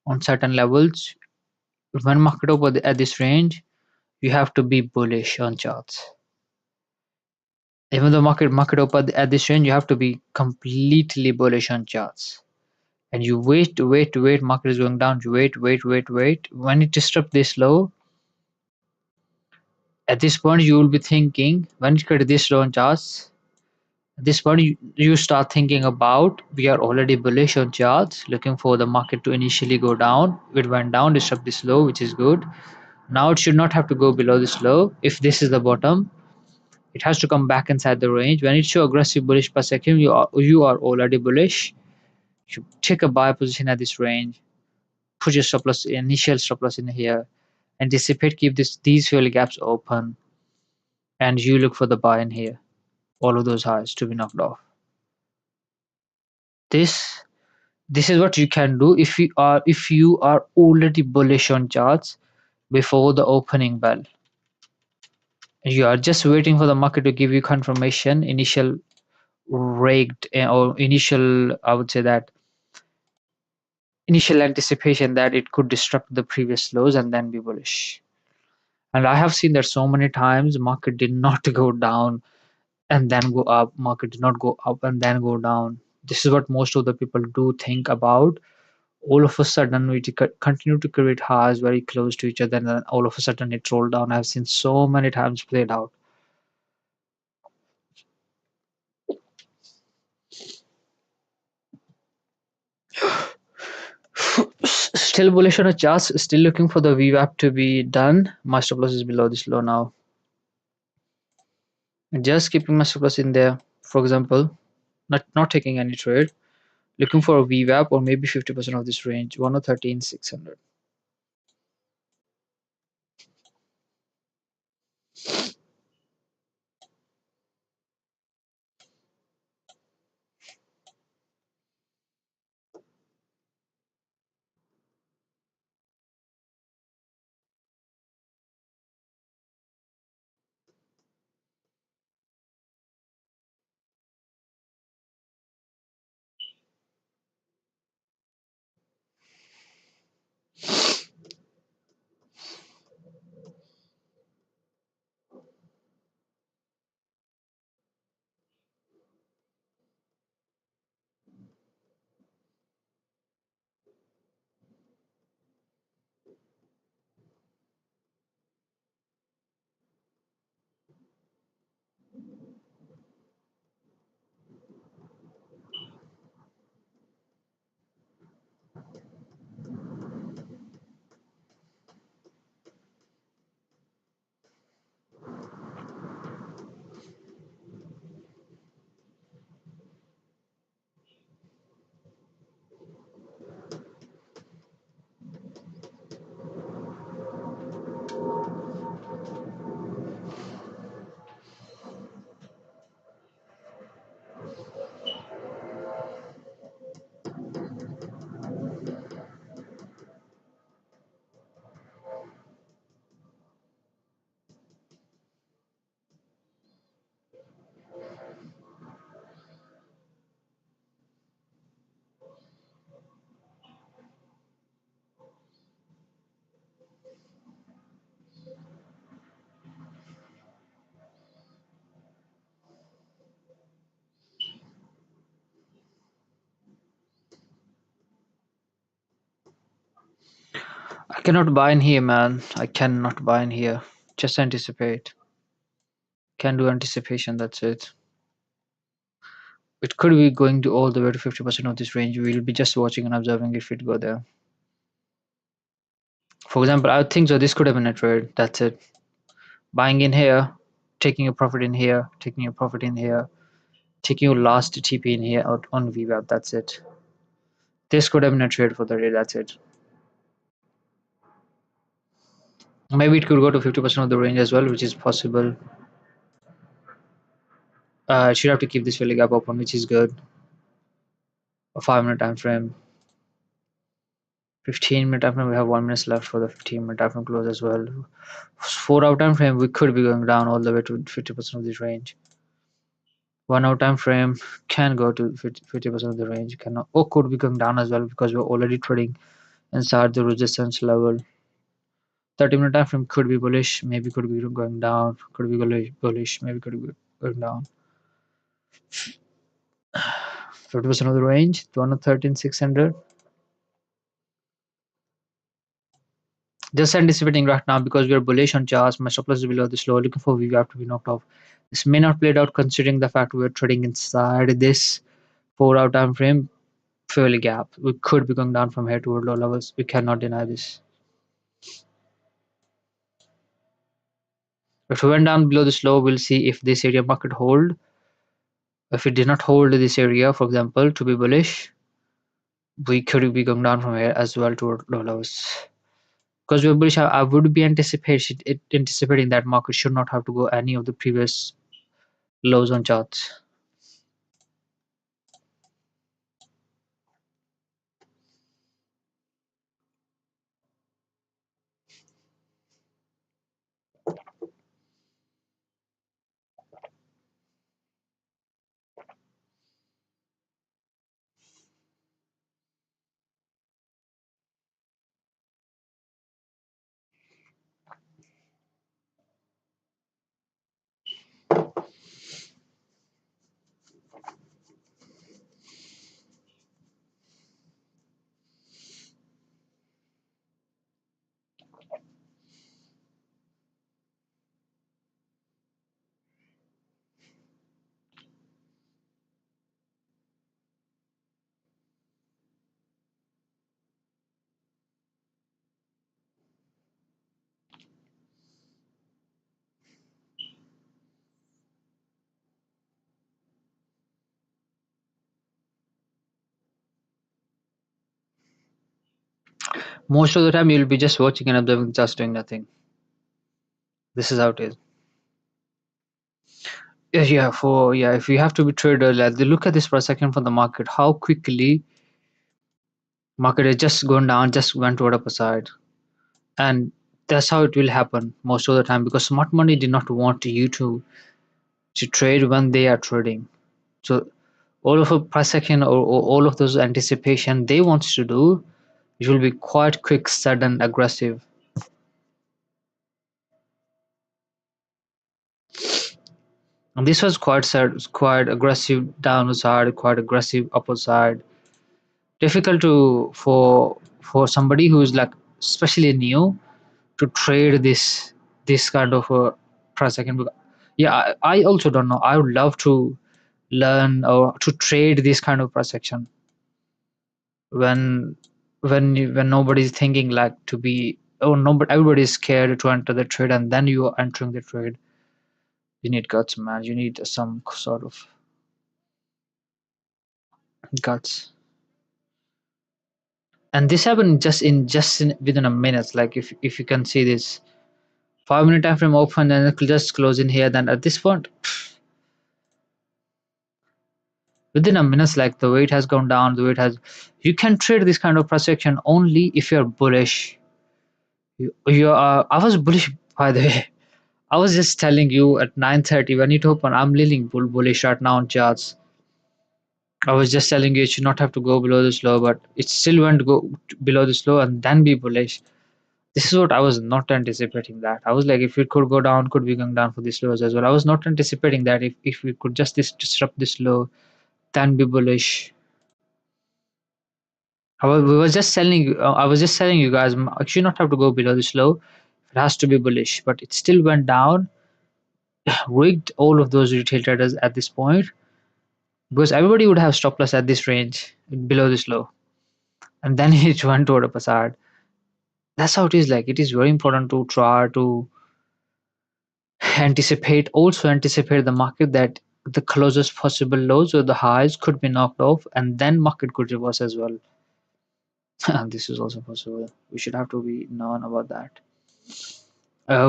on certain levels, when market over at this range, You have to be bullish on charts. Even though market open at this range, you have to be completely bullish on charts. And you wait, market is going down. You wait. When it disrupts this low, at this point you will be thinking, when it cut this low on charts, at this point you start thinking about, we are already bullish on charts, looking for the market to initially go down. It went down, disrupt this low, which is good. Now it should not have to go below this low. If this is the bottom, it has to come back inside the range. When it show aggressive bullish per second, you are already bullish. You take a buy position at this range, put your stop loss, initial stop loss in here, anticipate, keep these failure gaps open, and you look for the buy in here. All of those highs to be knocked off. This this is what you can do if you are already bullish on charts before the opening bell. You are just waiting for the market to give you confirmation, initial rigged or initial, I would say that initial anticipation that it could disrupt the previous lows and then be bullish. And I have seen that so many times, market did not go down and then go up, market did not go up and then go down. This is what most of the people do think about. All of a sudden we continue to create highs very close to each other, and then all of a sudden it rolled down. I've seen so many times played out. Still bullish on a charts, still looking for the VWAP to be done. My stop loss is below this low now. Just keeping my stop loss in there, for example, not taking any trade, looking for a VWAP or maybe 50% of this range, 113,600. I cannot buy in here, man. I cannot buy in here. Just anticipate. Can do anticipation, that's it. It could be going to all the way to 50% of this range. We'll be just watching and observing if it go there. For example, I think so this could have been a trade. That's it. Buying in here, taking a profit in here, taking a profit in here, taking your last TP in here out on VWAP. That's it. This could have been a trade for the day. That's it. Maybe it could go to 50% of the range as well, which is possible. It should have to keep this fairly gap open, which is good. A 5 minute time frame. 15 minute time frame. We have 1 minute left for the 15 minute time frame close as well. 4 hour time frame. We could be going down all the way to 50% of this range. 1 hour time frame can go to 50% of the range. Cannot, or could be going down as well because we're already trading inside the resistance level. 30-minute time frame could be bullish, maybe could be going down, could be bullish, maybe could be going down. 50% of the range, 213,600. Just anticipating right now because we are bullish on charts. My stop loss is below this low. Looking for VWAP to be knocked off. This may not play out considering the fact we are trading inside this 4-hour time frame. Fairly gap. We could be going down from here toward low levels. We cannot deny this. If we went down below this low, we'll see if this area market hold. If it did not hold this area, for example, to be bullish, we could be going down from here as well toward low levels. Because we're bullish, I would be anticipating that market should not have to go any of the previous lows on charts. Most of the time, you'll be just watching and observing, just doing nothing. This is how it is. Yeah, if you have to be trader, look at this for a second for the market. How quickly market has just gone down, just went toward upper side, and that's how it will happen most of the time because smart money did not want you to trade when they are trading. So all of a price action or all of those anticipation they want to do, it will be quite quick, sudden, aggressive. And this was quite aggressive downside, quite aggressive upper side. Difficult to for somebody who is like especially new to trade this kind of a price action. Yeah, I also don't know. I would love to learn or to trade this kind of price action when when nobody's thinking like to be, oh no, but everybody's scared to enter the trade and then you are entering the trade. You need guts, man. You need some sort of guts. And this happened within a minute. Like if you can see this 5 minute time frame open and it just close in here, then at this point within a minute, like the weight has gone down, the weight has, you can trade this kind of price action only if you're bullish. You are, I was bullish by the way. I was just telling you at 9:30 when it opened, I'm leaning bullish right now on charts. I was just telling you it should not have to go below this low, but it still went to go below this low and then be bullish. This is what I was not anticipating. That I was like, if it could go down, could be going down for these lows as well. I was not anticipating that if we could just disrupt this low, then be bullish. I was just telling you guys, it should not have to go below this low. It has to be bullish, but it still went down, rigged all of those retail traders at this point because everybody would have stop loss at this range below this low, and then it went toward upper side. That's how it is. Like it is very important to try to anticipate the market that the closest possible lows or the highs could be knocked off, and then market could reverse as well. This is also possible. We should have to be known about that.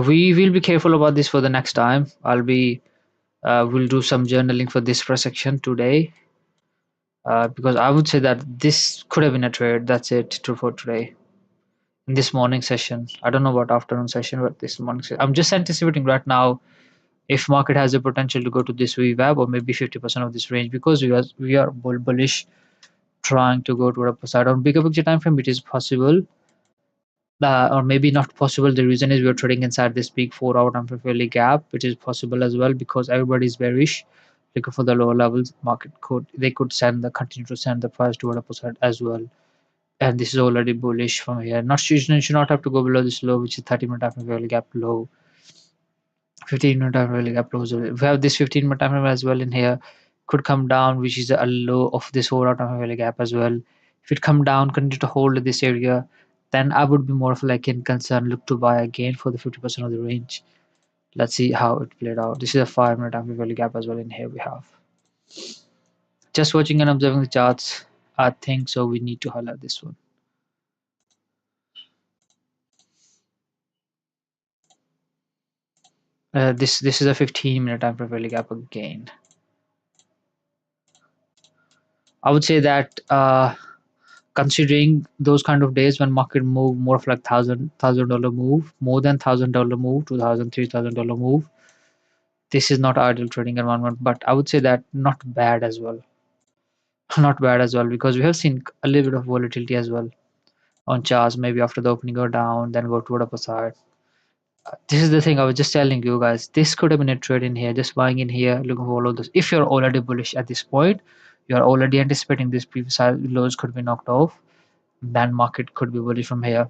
We will be careful about this for the next time. We'll do some journaling for this first section today, because I would say that this could have been a trade. That's it for today. In this morning session, I don't know about afternoon session, but this morning session, I'm just anticipating right now if market has the potential to go to this VWAP or maybe 50% of this range because we are bullish, trying to go to upper side on bigger picture time frame. It is possible or maybe not possible. The reason is we're trading inside this big 4 hour time frame fairly gap, which is possible as well because everybody's bearish, looking for the lower levels. Market could, they could send the, continue to send the price toward upside as well. And this is already bullish from here. Not should not have to go below this low, which is 30-minute time frame fairly gap low. 15-minute time frame gap low. We have this 15-minute time frame as well in here. Could come down, which is a low of this 4 hour time frame gap as well. If it come down, continue to hold this area, then I would be more of like in concern, look to buy again for the 50% of the range. Let's see how it played out. This is a 5-minute time frame gap as well in here. We have just watching and observing the charts. I think so. We need to highlight this one. This is a 15-minute time frame gap again. I would say that considering those kind of days when market move more of like $1,000 move, more than $1,000 move, 2,000 $3,000 move, this is not ideal trading environment. But I would say that not bad as well. Not bad as well, because we have seen a little bit of volatility as well on charts. Maybe after the opening go down, then go toward upper side. This is the thing I was just telling you guys. This could have been a trade in here, just buying in here, looking for all of this. If you're already bullish at this point, you're already anticipating this previous lows could be knocked off, then market could be bullish from here.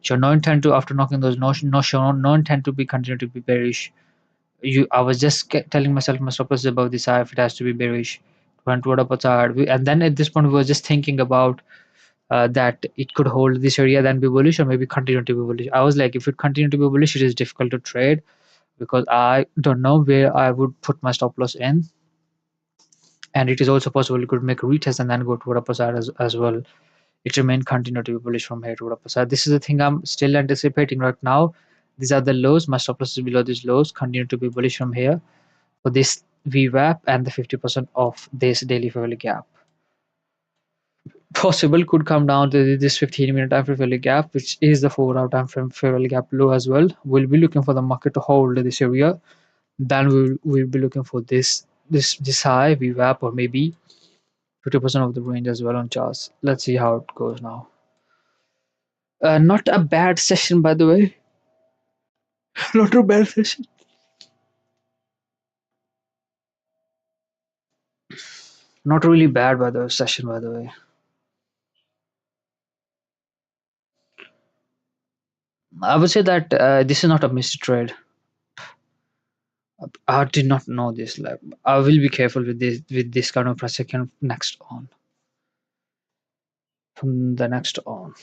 So no intent to, after knocking those, no intent to be continue to be bearish. I was just telling myself my stop loss is above this high. If it has to be bearish, went toward upside, and then at this point we were just thinking about that it could hold this area, then be bullish, or maybe continue to be bullish. I was like, if it continue to be bullish, it is difficult to trade because I don't know where I would put my stop loss in, and it is also possible it could make a retest and then go toward upside as well. It remained continue to be bullish from here to upper side. This is the thing I'm still anticipating right now. These are the lows. My stop loss is below these lows. Continue to be bullish from here for this VWAP and the 50% of this daily fair value gap. Possible could come down to this 15-minute time fair value gap, which is the 4 hour time frame fair value gap low as well. We'll be looking for the market to hold this area. Then we'll be looking for this high VWAP or maybe 50% of the range as well on charts. Let's see how it goes now. Not a bad session, by the way. Not a bad session. Not really bad by the session, by the way. I would say that this is not a missed trade. I did not know this. Like, I will be careful with this kind of price action next on. From the next on.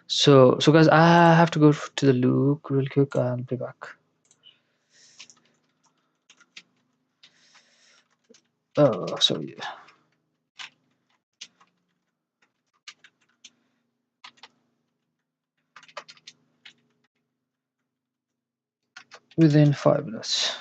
So guys, I have to go to the loop real quick and be back. So yeah. Within 5 minutes.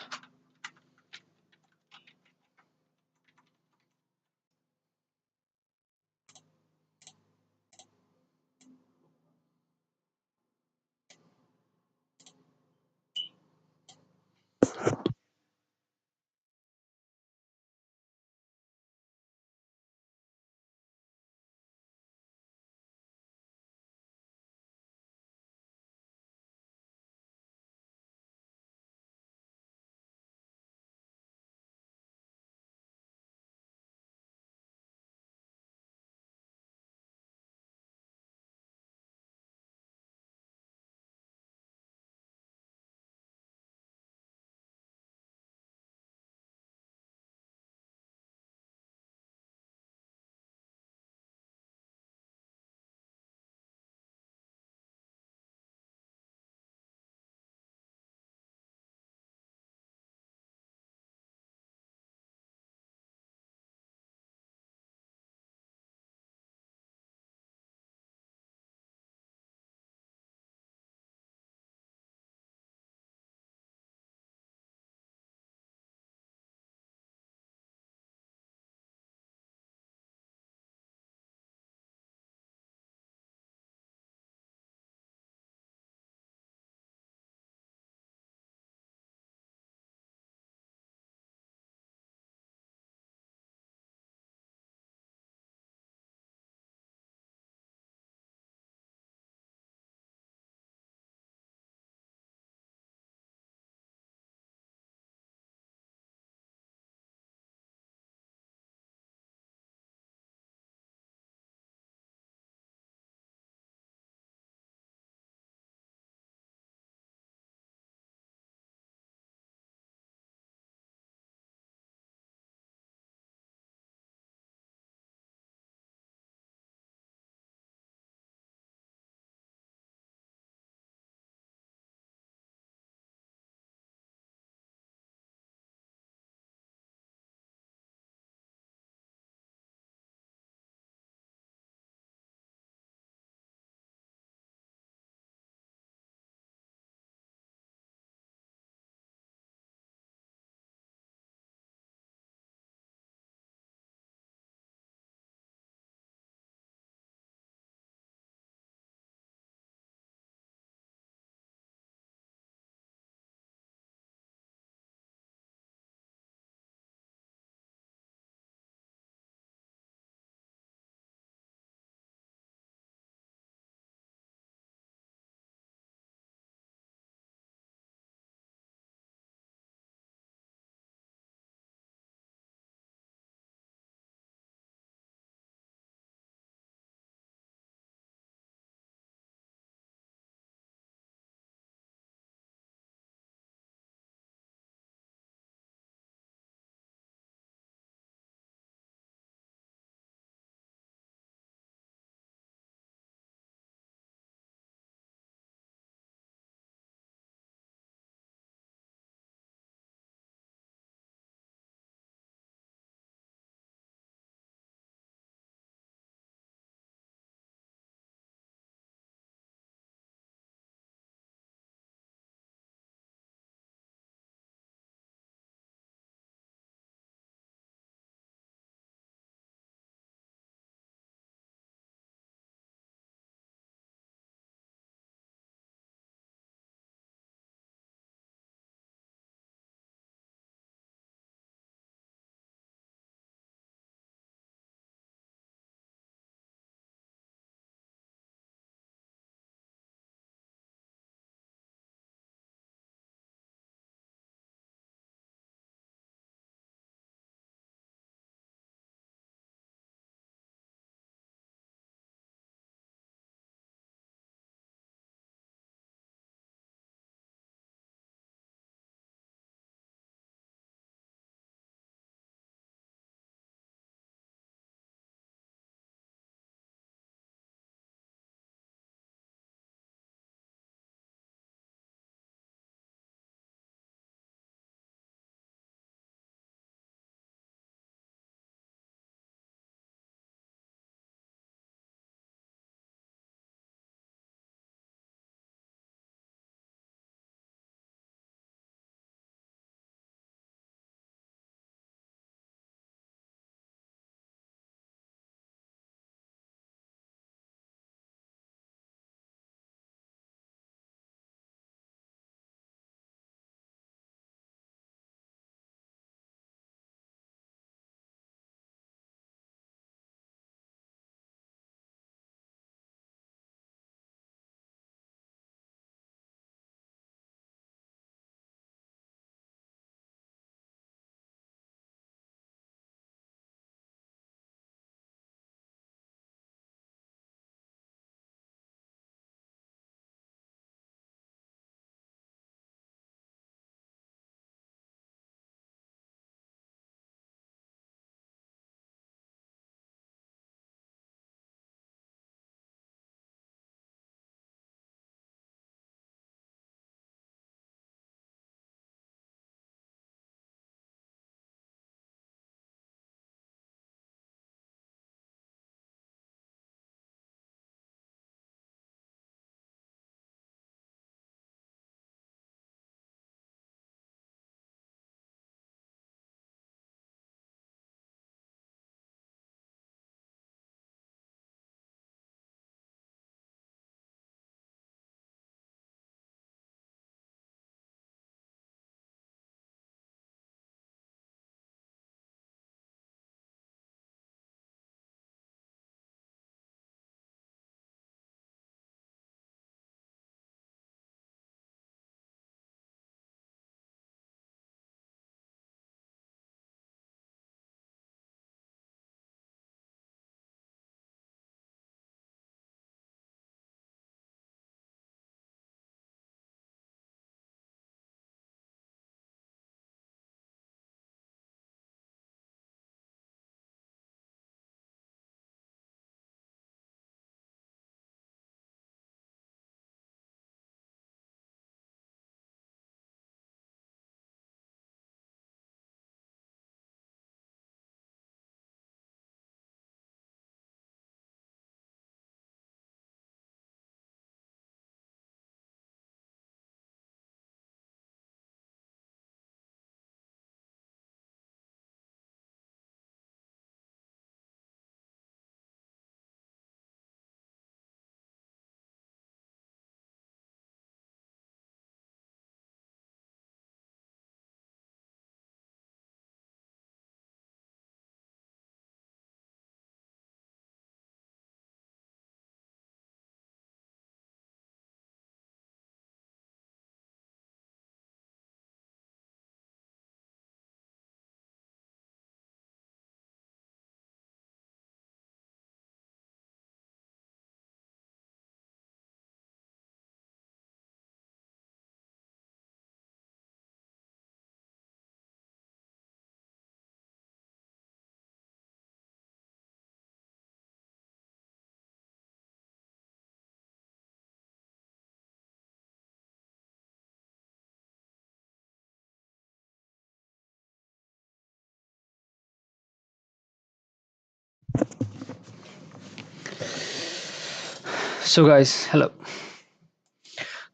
So guys, hello.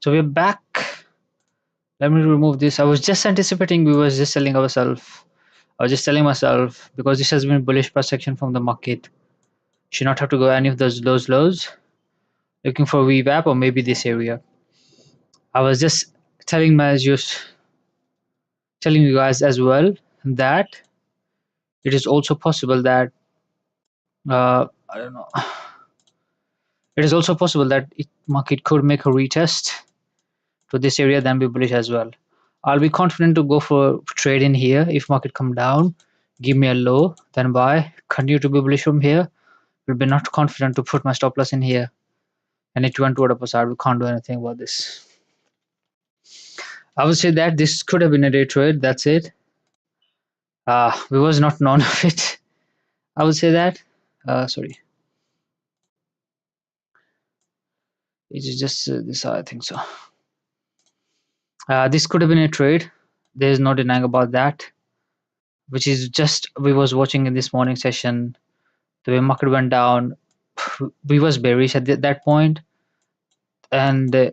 So we're back. Let me remove this. I was just anticipating, we was just telling ourselves. I was just telling myself, because this has been bullish price action from the market. Should not have to go any of those lows. Looking for VWAP or maybe this area. I was just telling my just telling you guys as well that it is also possible that I don't know. It is also possible that market could make a retest to this area, then be bullish as well. I'll be confident to go for trade in here if market come down, give me a low, then buy, continue to be bullish from here. Will be not confident to put my stop loss in here, and it went toward upside. We can't do anything about this. I would say that this could have been a day trade. That's it. We was not known of it. I would say that. Sorry, it is just this. I think so. This could have been a trade. There is no denying about that. Which is just we was watching in this morning session. The way market went down, we was bearish at that point, and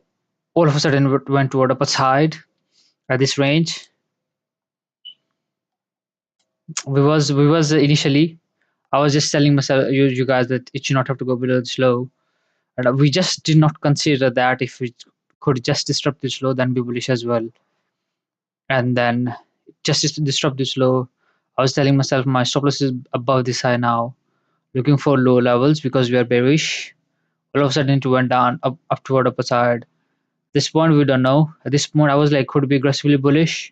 all of a sudden went toward upside at this range. We was initially. I was just telling myself, you guys, that it should not have to go below this low, and we just did not consider that if it could just disrupt this low, then be bullish as well. And then just to disrupt this low, I was telling myself my stop loss is above this high now, looking for low levels because we are bearish. All of a sudden it went down up toward upside. This point we don't know. At this point I was like, could be aggressively bullish,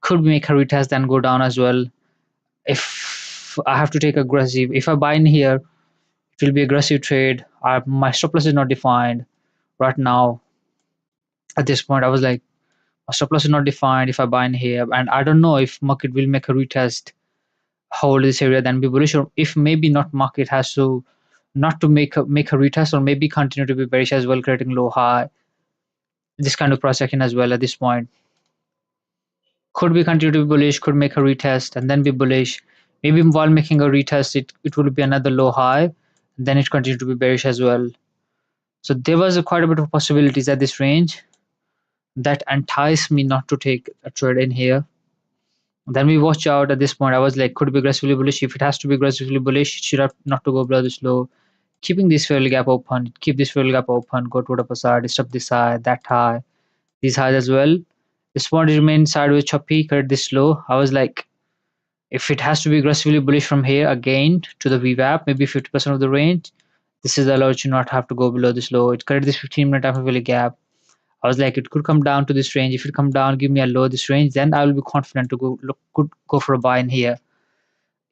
could make a retest then go down as well. If I have to take aggressive, if I buy in here, it will be aggressive trade. My stop loss is not defined right now. At this point I was like, my stop loss is not defined if I buy in here, and I don't know if market will make a retest, hold this area, then be bullish, or if maybe not, market has to not to make a retest, or maybe continue to be bearish as well, creating low high. This kind of price action as well at this point. Could be continue to be bullish, could make a retest and then be bullish. Maybe while making a retest, it would be another low high, then it continued to be bearish as well. So there was quite a bit of possibilities at this range that enticed me not to take a trade in here. Then we watch out at this point. I was like, could be aggressively bullish. If it has to be aggressively bullish, it should have not to go below this low. Keeping this failed gap open, keep this failed gap open, go to the upper side, disrupt this high, that high, these highs as well. This one remained sideways choppy, cut this low. I was like, if it has to be aggressively bullish from here again to the VWAP, maybe 50% of the range, this is allowed to not have to go below this low. It cut this 15-minute time failure gap. I was like, it could come down to this range. If it come down, give me a low this range, then I will be confident to could go for a buy in here.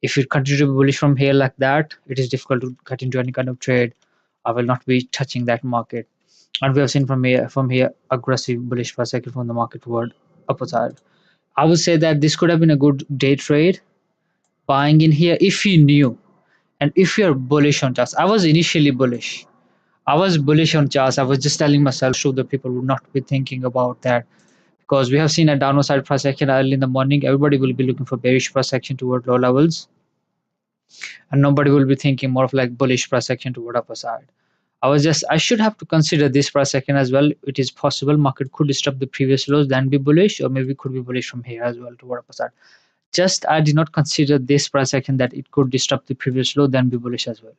If it continues to be bullish from here like that, it is difficult to get into any kind of trade. I will not be touching that market. And we have seen from here aggressive bullish for a second from the market toward upper side. I would say that this could have been a good day trade, buying in here if you knew, and if you're bullish on charts. I was initially bullish. I was bullish on charts. I was just telling myself so that people would not be thinking about that, because we have seen a downward side price action early in the morning. Everybody will be looking for bearish price action toward low levels, and nobody will be thinking more of like bullish price action toward upper side. I should have to consider this price action as well. It is possible market could disrupt the previous lows, then be bullish, or maybe could be bullish from here as well toward upper side. Just I did not consider this price action that it could disrupt the previous low, then be bullish as well.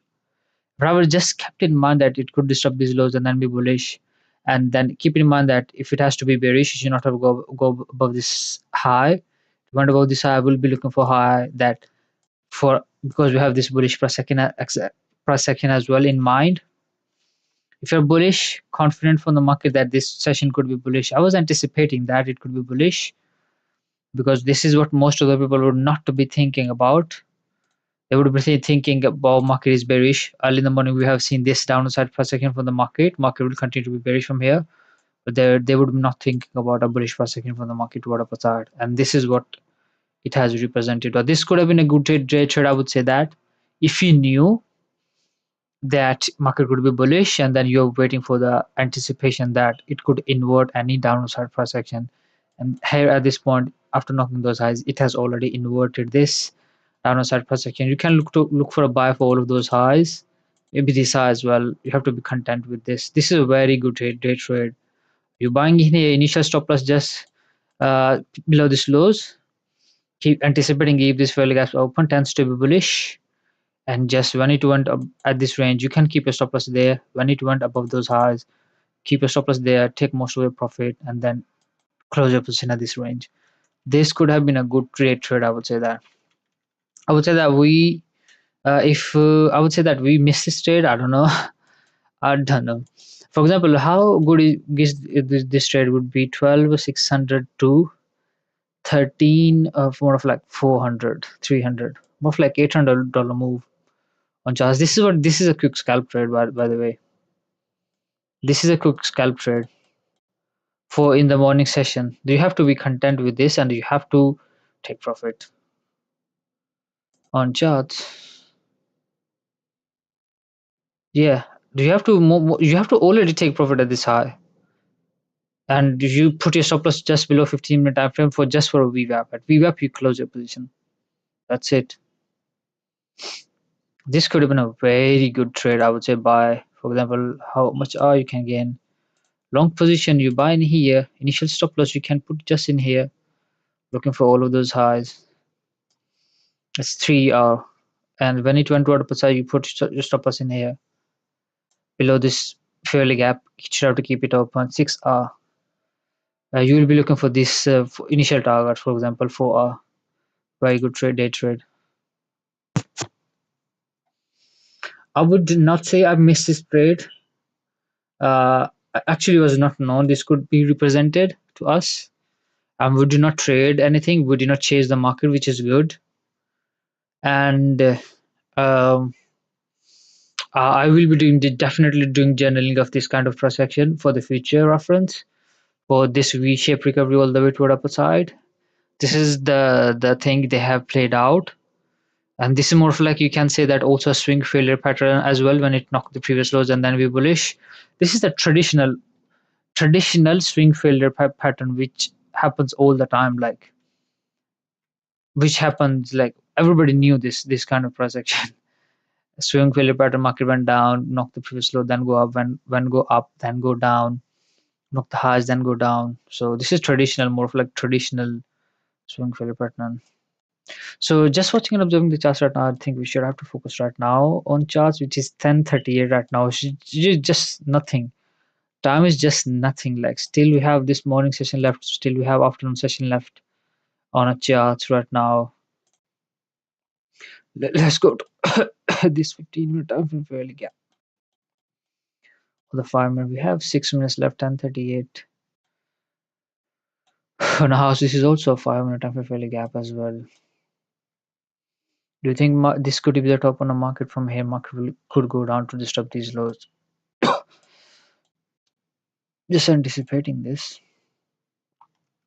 Rather, just kept in mind that it could disrupt these lows and then be bullish. And then keep in mind that if it has to be bearish, you should not have go above this high. If you went above this high, I will be looking for high that for, because we have this bullish price action as well in mind. If you're bullish, confident from the market that this session could be bullish, I was anticipating that it could be bullish, because this is what most of the people would not to be thinking about. They would be thinking about market is bearish. Early in the morning, we have seen this downside per second from the market. Market will continue to be bearish from here, but they would be not thinking about a bullish per second from the market toward upper side. And this is what it has represented. Or this could have been a good trade. I would say that if you knew that market could be bullish, and then you're waiting for the anticipation that it could invert any downside price action. And here at this point, after knocking those highs, it has already inverted this downside price action. You can look for a buy for all of those highs, maybe this high as well. You have to be content with this. This is a very good day trade. You're buying in a initial stop loss just uh, below this lows. Keep anticipating if this fairly gaps open tends to be bullish. And just when it went up at this range, you can keep your stop loss there. When it went above those highs, keep your stop loss there, take most of your profit, and then close your position at this range. This could have been a good trade. I would say that. I would say that we, if I would say that we missed this trade. I don't know. I don't know. For example, how good this trade would be 12,600 to 13 of more of like 400, 300, more of like $800 move on charts. This is a quick scalp trade by the way. This is a quick scalp trade for in the morning session. You have to be content with this and you have to take profit on charts. Yeah, you have to you have to already take profit at this high, and you put your stop loss just below 15-minute time frame for just for a VWAP. At VWAP, you close your position. That's it. This could have been a very good trade. I would say buy. For example, how much R you can gain. Long position you buy in here. Initial stop loss you can put just in here. Looking for all of those highs. It's 3R. And when it went to the side, you put your stop loss in here. Below this fairly gap, you should have to keep it open. 6R. You will be looking for this initial target, for example, 4R. Very good trade, day trade. I would not say I missed this trade. Uh, Actually, was not known this could be represented to us. We do not trade anything. We do not chase the market, which is good. And um, I will be definitely doing journaling of this kind of cross section for the future reference for this V-shaped recovery all the way toward upper side. This is the thing they have played out. And this is more of like you can say that also a swing failure pattern as well when it knocked the previous lows and then we bullish. This is the traditional swing failure pattern which happens all the time, like which happens like everybody knew this kind of price action. Swing failure pattern, market went down, knock the previous low, then go up, when go up, then go down, knock the highs, then go down. So this is traditional, more of like traditional swing failure pattern. So just watching and observing the charts right now, I think we should have to focus right now on charts, which is 10:38 right now. Just nothing. Time is just nothing. Like still we have this morning session left. Still we have afternoon session left on a charts right now. Let's go to this 15-minute time frame fairly gap. For the 5 minute, we have 6 minutes left. 10:38. Now this is also a 5 minute time frame fairly gap as well. Do you think this could be the top on the market from here? Market could go down to disrupt these lows. Just anticipating this.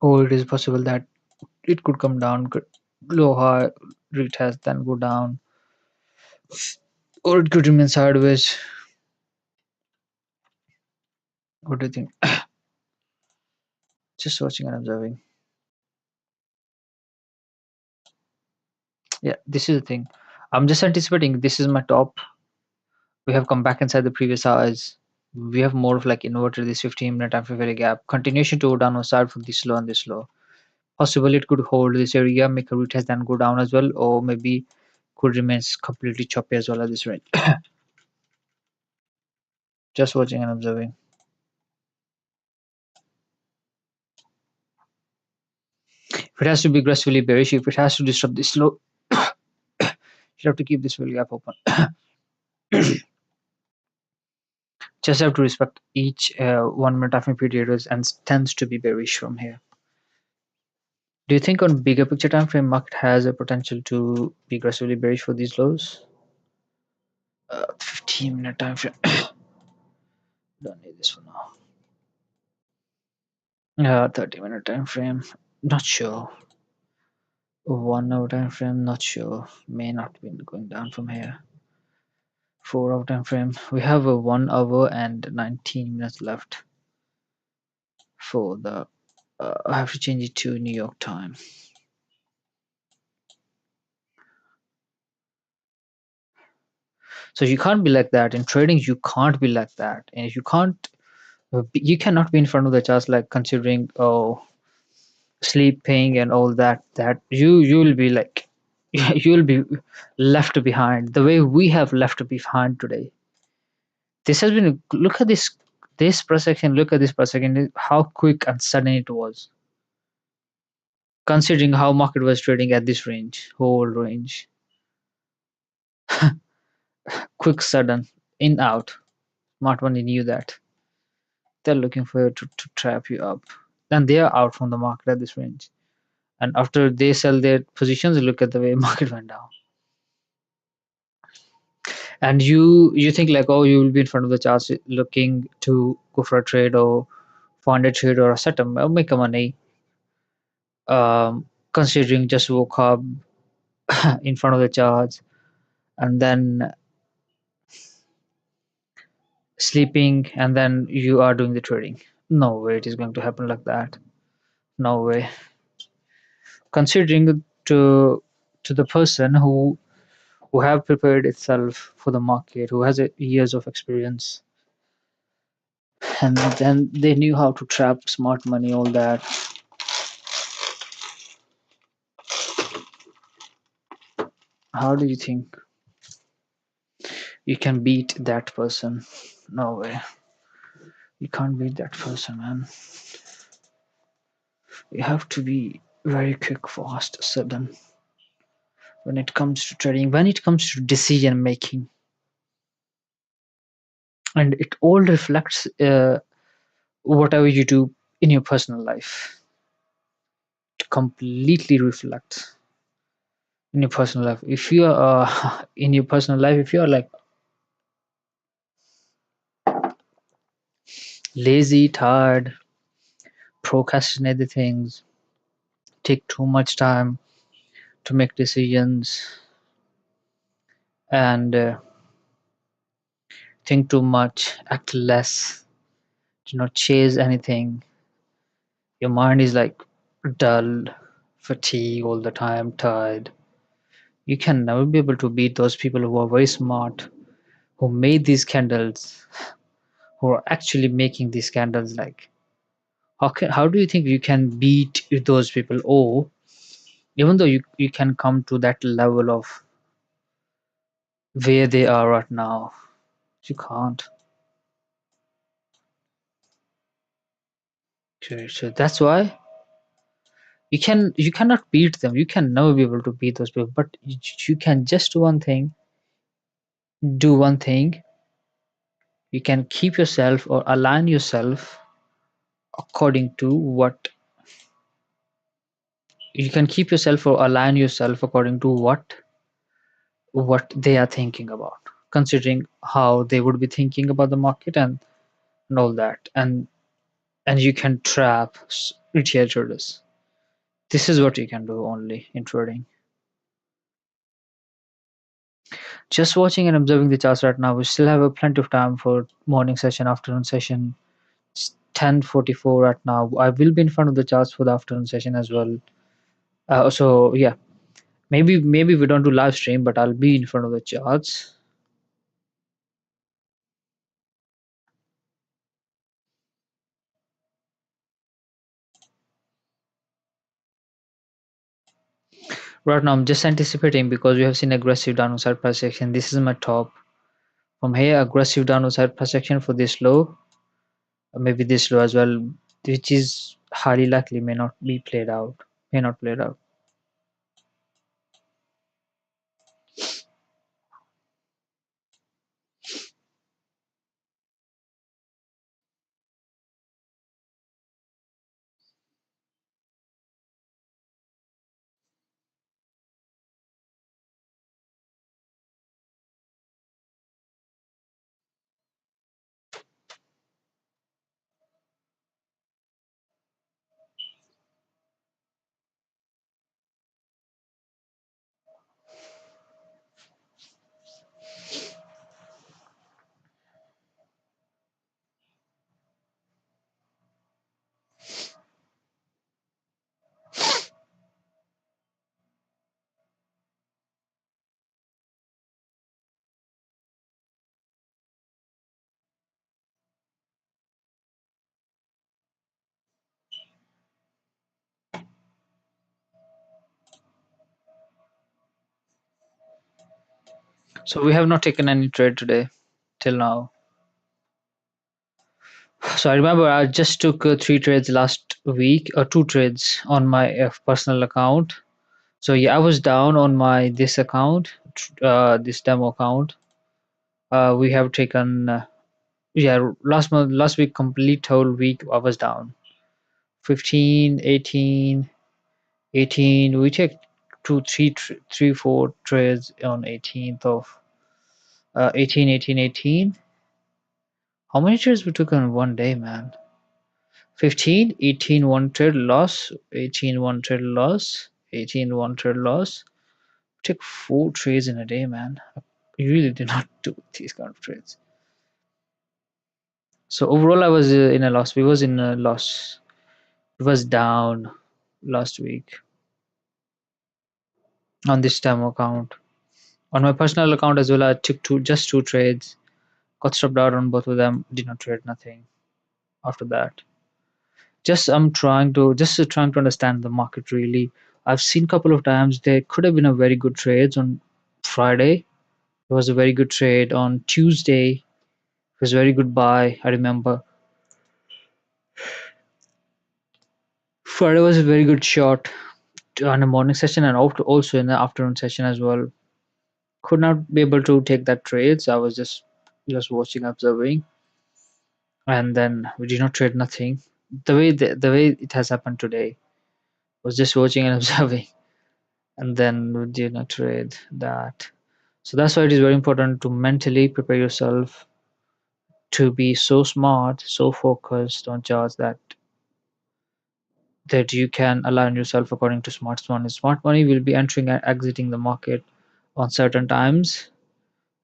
Or it is possible that it could come down, could low high retest, then go down, or it could remain sideways. What do you think? Just watching and observing. Yeah, this is the thing. I'm just anticipating this is my top. We have come back inside the previous highs. We have more of like inverted this 15-minute time frame value gap. Continuation to go downward side for this low and this low. Possibly it could hold this area, make a retest, then go down as well, or maybe could remain completely choppy as well at this range. Just watching and observing. If it has to be aggressively bearish, if it has to disrupt this low, you have to keep this value gap open. Just have to respect each 1 minute time frame periods and tends to be bearish from here. Do you think on bigger picture time frame market has a potential to be aggressively bearish for these lows? 15-minute time frame. Don't need this for now. 30-minute time frame. Not sure. 1 hour time frame. Not sure. May not be going down from here. 4 hour time frame. We have a 1 hour and 19 minutes left for the. I have to change it to New York time. So you can't be like that in trading. You can't be like that, and you cannot be in front of the charts like considering, oh, sleeping and all that. That you'll be like you'll be left behind the way we have left behind today. This has been, look at this per second, look at this per second, how quick and sudden it was, considering how market was trading at this range, whole range. Quick, sudden, in, out. Smart money knew that. They're looking for you to trap you up. Then they are out from the market at this range. And after they sell their positions, look at the way market went down. And you think like, oh, you will be in front of the charts looking to go for a trade or find a trade or a setup or make a money. Considering just woke up in front of the charts and then sleeping and then you are doing the trading. No way it is going to happen like that. No way. Considering to the person who have prepared itself for the market, who has years of experience, and then they knew how to trap smart money, all that. How do you think you can beat that person? No way. You can't beat that person, man. You have to be very quick, fast, sudden when it comes to trading, when it comes to decision making. And it all reflects whatever you do in your personal life. It completely reflects in your personal life. If you are in your personal life, if you are like lazy, tired, procrastinate the things, take too much time to make decisions, and think too much, act less, do not chase anything. Your mind is like dull, fatigue all the time, tired. You can never be able to beat those people who are very smart, who made these candles, who are actually making these candles. Like, how do you think you can beat those people? Or even though you can come to that level of where they are right now, you can't. Okay, so that's why you cannot beat them. You can never be able to beat those people. But you can just do one thing. You can keep yourself or align yourself according to what you can keep yourself or align yourself according to what they are thinking about, considering how they would be thinking about the market and all that. And you can trap retail traders. This is what you can do only in trading. Just watching and observing the charts right now, we still have a plenty of time for morning session, afternoon session. It's 10:44 right now. I will be in front of the charts for the afternoon session as well. So yeah, maybe we don't do live stream, but I'll be in front of the charts. Right now, I'm just anticipating because we have seen aggressive downside price action. This is my top. From here, aggressive downside price action for this low, or maybe this low as well, which is highly likely may not be played out. May not played out. So we have not taken any trade today till now. So I remember I just took three trades last week, or two trades on my personal account. So yeah, I was down on my this account, this demo account. We have taken yeah, last week, complete whole week I was down. 15, 18, 18. We take two, three, four trades on 18th of 18, 18, 18. How many trades we took on one day, man? 15, 18, one trade loss, 18, one trade loss, 18, one trade loss. We took four trades in a day, man. We really did not do these kind of trades. So overall, I was in a loss. We was in a loss. It was down last week on this demo account. On my personal account as well, I took just two trades, got stopped out on both of them, did not trade nothing after that. Trying to understand the market really. I've seen a couple of times there could have been a very good trades on Friday. It was a very good trade on Tuesday. It was a very good buy. I remember Friday was a very good shot on a morning session and also in the afternoon session as well. Could not be able to take that trade, so I was just watching, observing, and then we did not trade nothing. The way it has happened today was just watching and observing, and then we did not trade that. So that's why it is very important to mentally prepare yourself to be so smart, so focused on charts that you can align yourself according to smart money. Smart money will be entering and exiting the market on certain times.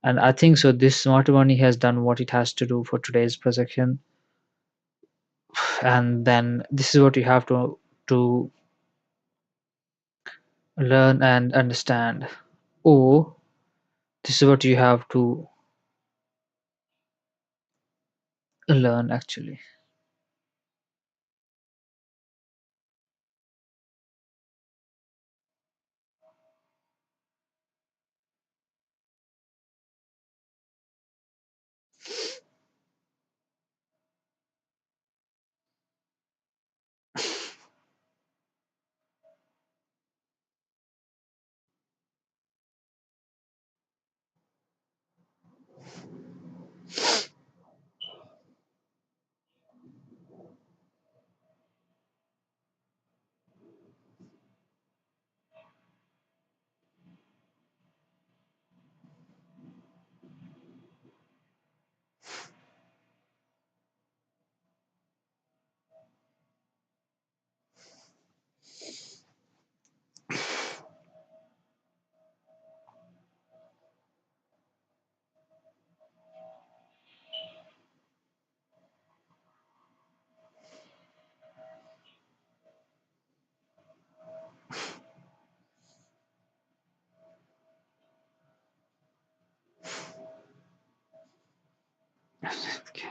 And I think so. This smart money has done what it has to do for today's projection, and then this is what you have to learn and understand. Or this is what you have to learn actually. Okay.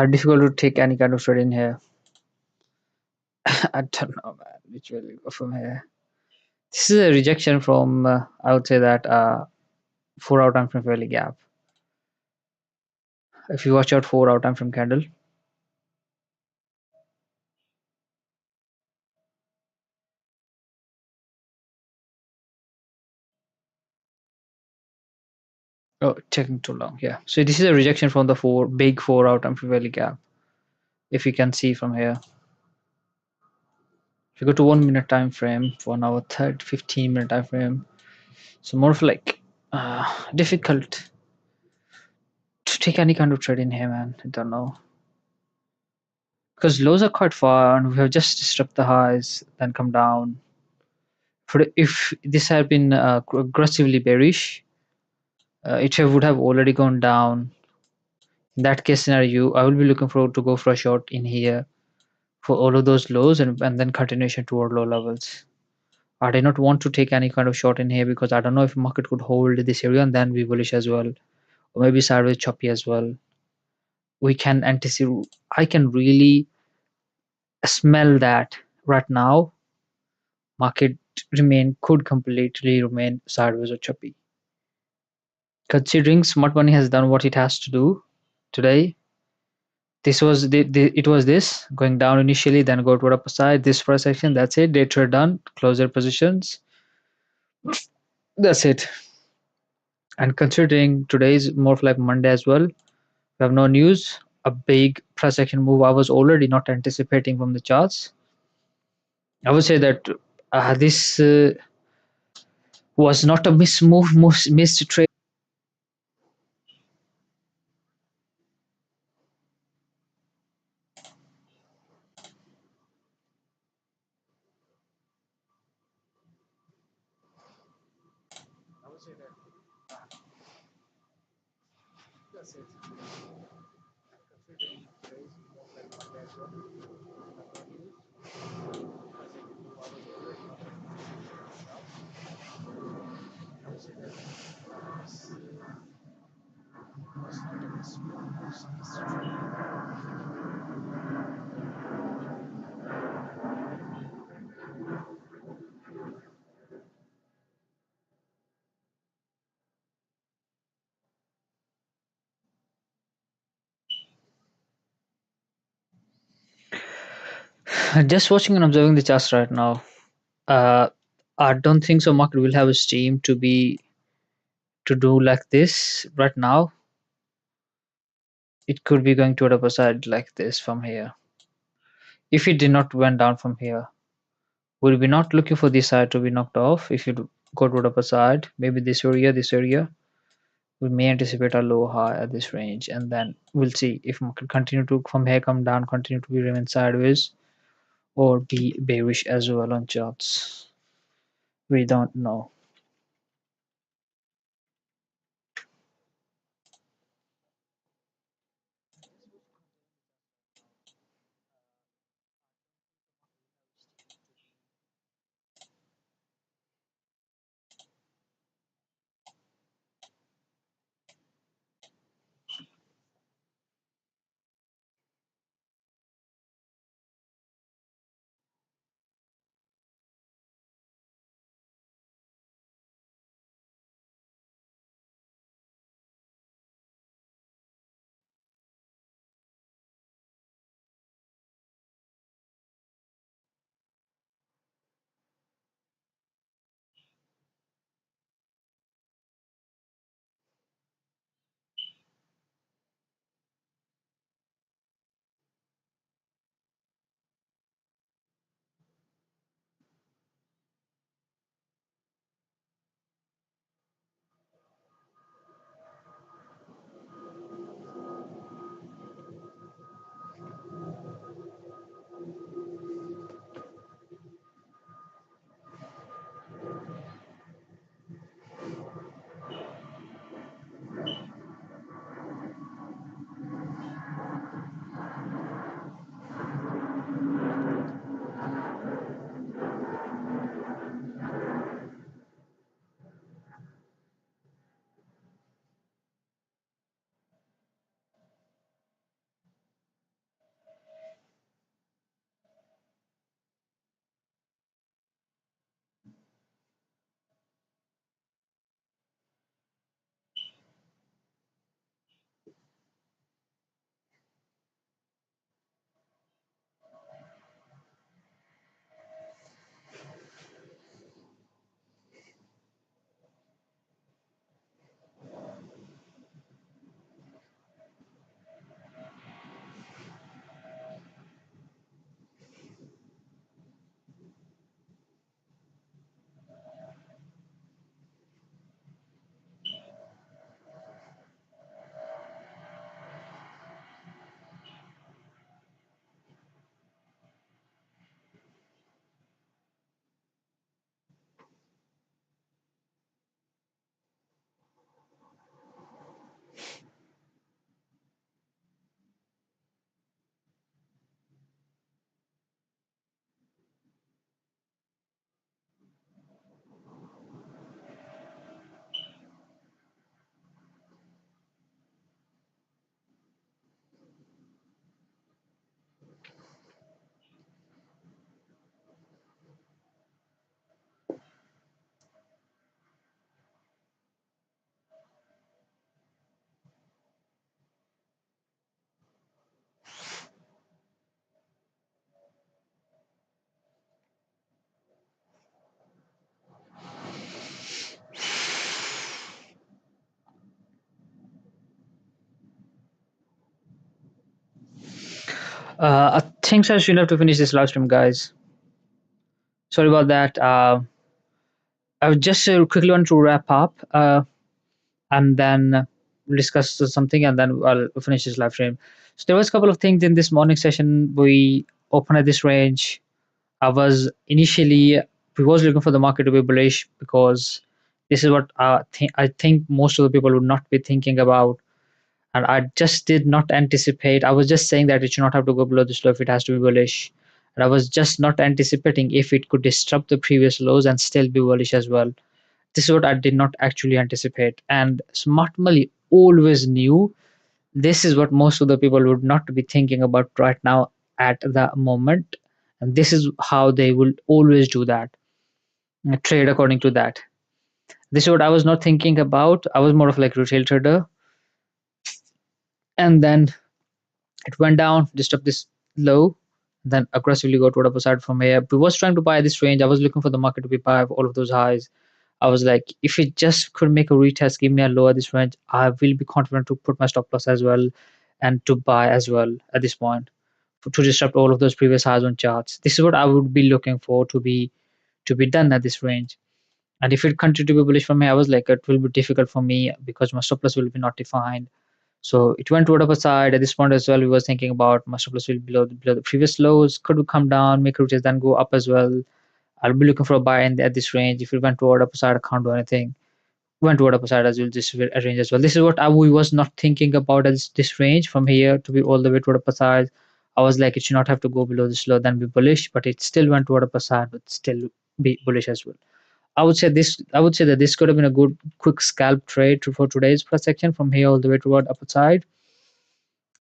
Difficult to take any kind of trade in here. I don't know, man. Which way we go from here? This is a rejection from I would say that 4 hour time frame fairly gap. If you watch out 4 hour time frame candle, oh, taking too long. Yeah. So this is a rejection from the 4 hour time frame fairly gap. If you can see from here, if you go to 1 minute time frame, 1 hour, 15 minute time frame, so more of like difficult to take any kind of trade in here, man. I don't know. because lows are quite far and we have just disrupted the highs, then come down. For if this had been aggressively bearish, would have already gone down. In that case scenario, I will be looking forward to go for a short in here for all of those lows and then continuation toward low levels. I do not want to take any kind of short in here because I don't know if market could hold this area and then be bullish as well, or maybe sideways choppy as well. We can anticipate. I can really smell that right now. Market remain could completely remain sideways or choppy. Considering smart money has done what it has to do today, it was this going down initially, then go to upper side. This for a section. That's it. Day trade done. Close their positions. That's it. And considering today is more of like Monday as well, we have no news. A big price action move I was already not anticipating from the charts. I would say that this was not a miss move, missed trade. Just watching and observing the charts right now. Uh, I don't think so. Market will have a steam to do like this right now. It could be going to the upper side like this from here. If it did not went down from here, we'll be not looking for this side to be knocked off. If you go to the upper side, maybe this area, we may anticipate a low high at this range, and then we'll see if market continue to from here come down, continue to be remain sideways, or be bearish as well on charts. We don't know. I think I should have to finish this live stream, guys. Sorry about that. I would just quickly want to wrap up, and then we'll discuss something, and then I'll finish this live stream. So there was a couple of things in this morning session. We opened at this range. I was initially we was looking for the market to be bullish because this is what I think most of the people would not be thinking about, and I just did not anticipate. I was just saying that it should not have to go below this low if it has to be bullish, and I was just not anticipating if it could disrupt the previous lows and still be bullish as well. This is what I did not actually anticipate, and smart money always knew this is what most of the people would not be thinking about right now at the moment, and this is how they will always do that, trade according to that. This is what I was not thinking about. I was more of like retail trader, and then it went down, disturbed this low, then aggressively got toward upside from here. We was trying to buy this range. I was looking for the market to be buy all of those highs. I was like, if it just could make a retest, give me a low at this range, I will be confident to put my stop loss as well and to buy as well at this point to disrupt all of those previous highs on charts. This is what I would be looking for to be done at this range. And if it continued to be bullish for me, I was like, it will be difficult for me because my stop loss will be not defined. So it went toward upper side. At this point as well, we was thinking about my stop loss will be below the previous lows, could come down, make a retest, then go up as well. I'll be looking for a buy in at this range. If it went toward upper side, I can't do anything. Went toward upper side as well, this range as well. This is what we was not thinking about as this range from here to be all the way toward upper side. I was like, it should not have to go below this low, then be bullish, but it still went toward upper side, but still be bullish as well. I would say that this could have been a good quick scalp trade for today's price section from here all the way toward upper side.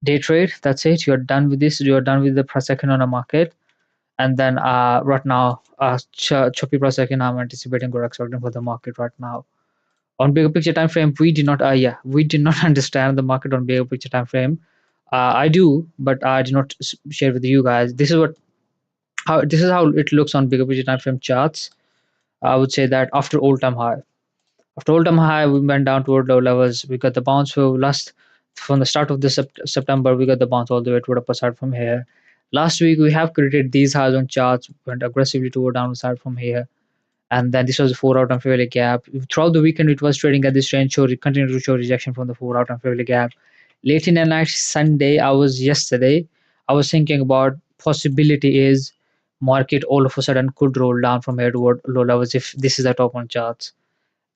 Day trade, that's it. You're done with this. You're done with the price section on a market. And then right now, choppy price section, I'm anticipating good expecting for the market right now. On bigger picture time frame, we did not understand the market on bigger picture time frame. I do, but I did not share with you guys. This is how it looks on bigger picture time frame charts. I would say that after all-time high. After all-time high, we went down toward low levels. We got the bounce for last from the start of the September. We got the bounce all the way toward upper side from here. Last week we have created these highs on charts, went aggressively toward downside from here, and then this was a 4 out unfavorable gap. Throughout the weekend, it was trading at this range, so it continued to show rejection from the 4 out unfavorable gap. Late in the night, Sunday, I was thinking about possibility is market all of a sudden could roll down from here toward low levels if this is the top on charts.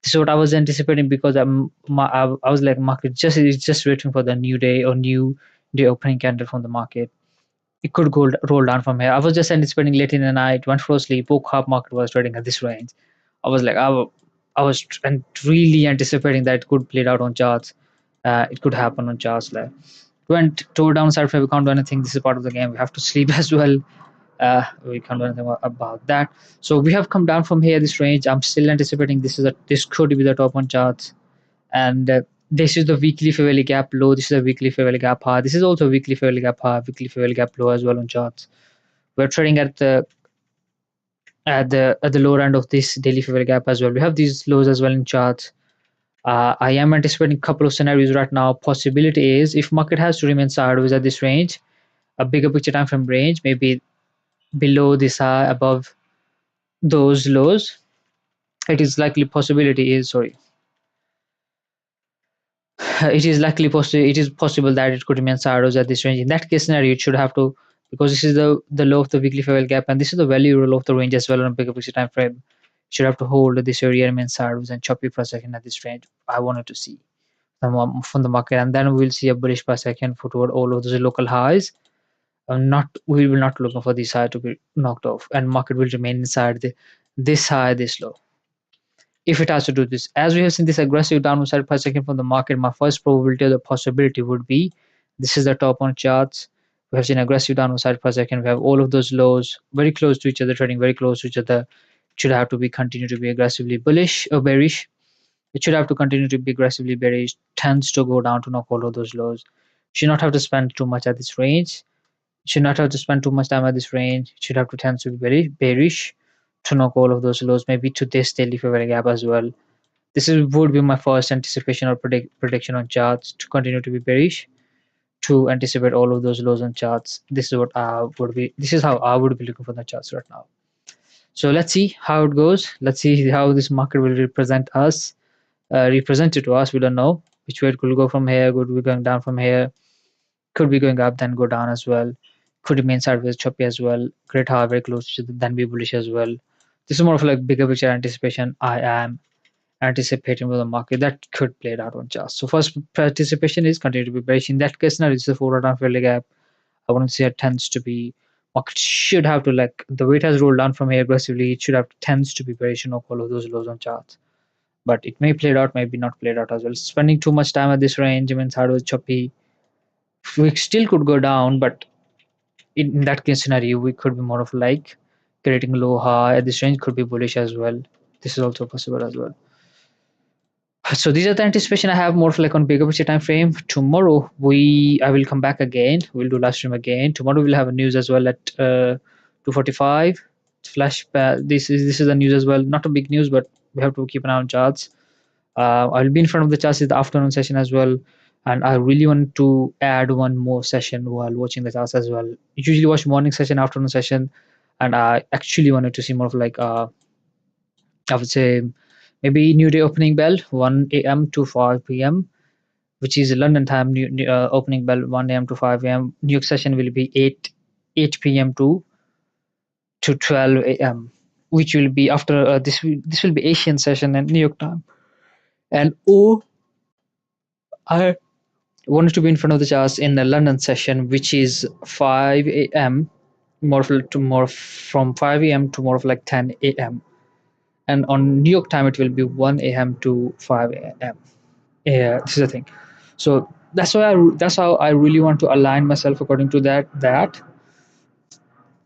This is what I was anticipating because I was like market just is just waiting for the new day or new day opening candle from the market. It could go roll down from here. I was just anticipating late in the night, went for a sleep, woke up, market was trading at this range. I was like, I was really anticipating that it could play out on charts. It could happen on charts. Like went to a downside if we can't do anything. This is part of the game. We have to sleep as well. We can't do anything about that. So we have come down from here this range. I'm still anticipating this could be the top on charts, and this is the weekly fair value gap low. This is a weekly fair value gap high. This is also a weekly fair value gap high, weekly fair value gap low as well on charts. We're trading at the lower end of this daily fair value gap as well. We have these lows as well in charts. I am anticipating a couple of scenarios right now. Possibility is if market has to remain sideways at this range, a bigger picture time frame range, maybe below this high, above those lows, it is possible that it could remain sideways at this range. In that case scenario, it should have to, because this is the low of the weekly fair value gap and this is the value low of the range as well on a bigger picture time frame. Should have to hold this area, remain sideways and choppy for a second at this range. I wanted to see from the market, and then we'll see a bullish per second for toward all of those local highs. Not we will not looking for this high to be knocked off, and market will remain inside this high, this low. If it has to do this, as we have seen this aggressive downward per second from the market, my first probability or the possibility would be this is the top on charts. We have seen aggressive downward per second. We have all of those lows very close to each other, trading very close to each other. It should have to be continue to be aggressively bullish or bearish. It should have to continue to be aggressively bearish. Tends to go down to knock all of those lows. Should not have to spend too much at this range. Should not have to spend too much time at this range. It should have to tend to be very bearish to knock all of those lows, maybe to this daily fair value gap as well. Would be my first anticipation or prediction on charts to continue to be bearish to anticipate all of those lows on charts. This is how I would be looking for the charts right now. So let's see how it goes. Let's see how this market will represent it to us. We don't know which way it could go from here. Could be going down from here, could be going up then go down as well, could remain sideways choppy as well, create high very close to then be bullish as well. This is more of like bigger picture anticipation. I am anticipating with the market that could play it out on charts. So first participation is continue to be bearish. In that case now it's the forward down fairly gap. I wouldn't say it tends to be, market should have to, like the weight has rolled down from here aggressively, it should have tends to be bearish and follow those lows on charts. But it may play it out, maybe not play it out as well. Spending too much time at this range means sideways choppy. We still could go down, but in that case scenario, we could be more of like creating low high at this range, could be bullish as well. This is also possible as well. So these are the anticipation I have more of like on bigger picture time frame. Tomorrow I will come back again. We'll do live stream again. Tomorrow we'll have a news as well at 2:45. Flash. This is the news as well. Not a big news, but we have to keep an eye on charts. I'll be in front of the charts in the afternoon session as well, and I really want to add one more session while watching the charts as well. Usually watch morning session, afternoon session, and I actually wanted to see more of like I would say maybe new day opening bell 1 a.m. to 5 p.m., which is London time. Opening bell 1 a.m. to 5 a.m. New York session will be 8 p.m. to 12 a.m., which will be after this will be Asian session and New York time. And I wanted to be in front of the charts in the London session, which is 5 a.m. more from 5 a.m. to more of like 10 a.m. And on New York time, it will be 1 a.m. to 5 a.m. Yeah, this is the thing. So that's how I really want to align myself according to that.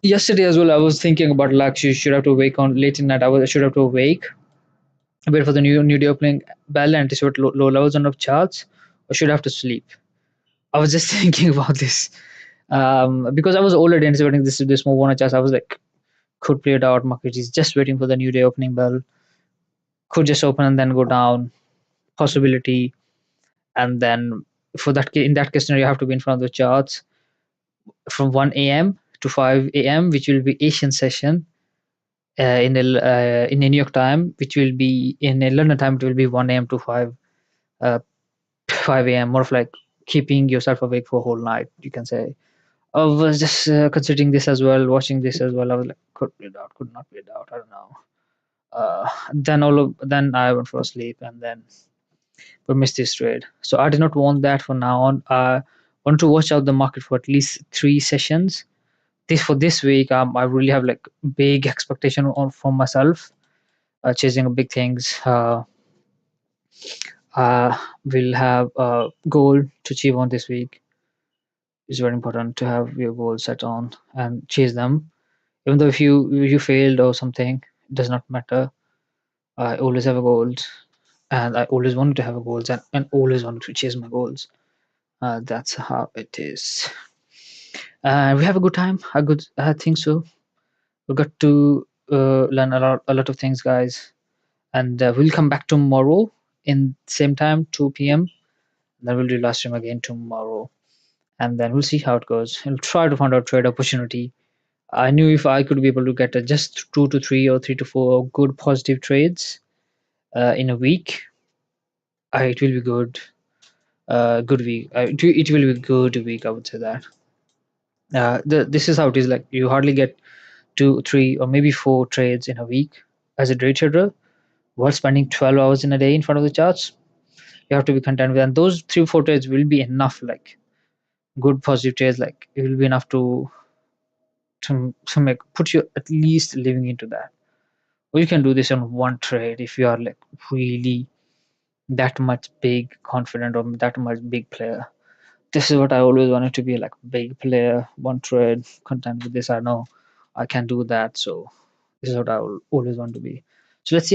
Yesterday as well, I was thinking about like you should have to wake on late in night. I should have to wake, wait for the new day opening bell, anticipate low levels on the charts, or should I have to sleep. I was just thinking about this because I was already anticipating this move on a chart. I was like, could play it out. Market is just waiting for the new day opening bell. Could just open and then go down. Possibility, and then for that in that case scenario, you have to be in front of the charts from 1 a.m. to 5 a.m., which will be Asian session. In the New York time, which will be in the London time, it will be 1 a.m. to 5 a.m. More of like keeping yourself awake for a whole night, you can say. I was just considering this as well, watching this as well. I was like, could be it out, could not be it out. I don't know. Then I went for sleep, and then we missed this trade. So I did not want that for now on. I want to watch out the market for at least 3 sessions. This week, I really have like big expectation on from myself, chasing big things. Will have a goal to achieve on this week. It's very important to have your goals set on and chase them. Even though if you failed or something, it does not matter. I always have a goals, and I always wanted to have a goals, and always wanted to chase my goals. That's how it is. We have a good time. I think so. We got to learn a lot of things, guys. And we'll come back tomorrow in same time, 2 p.m. Then we'll do last stream again tomorrow, and then we'll see how it goes. I'll try to find out trade opportunity. I knew if I could be able to get just 2 to 3 or 3 to 4 good positive trades in a week, it will be good. Good week. It will be good week. I would say that. This is how it is. Like you hardly get 2, 3, or maybe 4 trades in a week as a day trader, while spending 12 hours in a day in front of the charts. You have to be content with, and those 3, 4 trades will be enough. Like good positive trades, like it will be enough to make put you at least living into that. Or you can do this on one trade if you are like really that much big confident or that much big player. This is what I always wanted to be, like big player, one trade, content with this. I know I can do that. So this is what I will always want to be. So let's see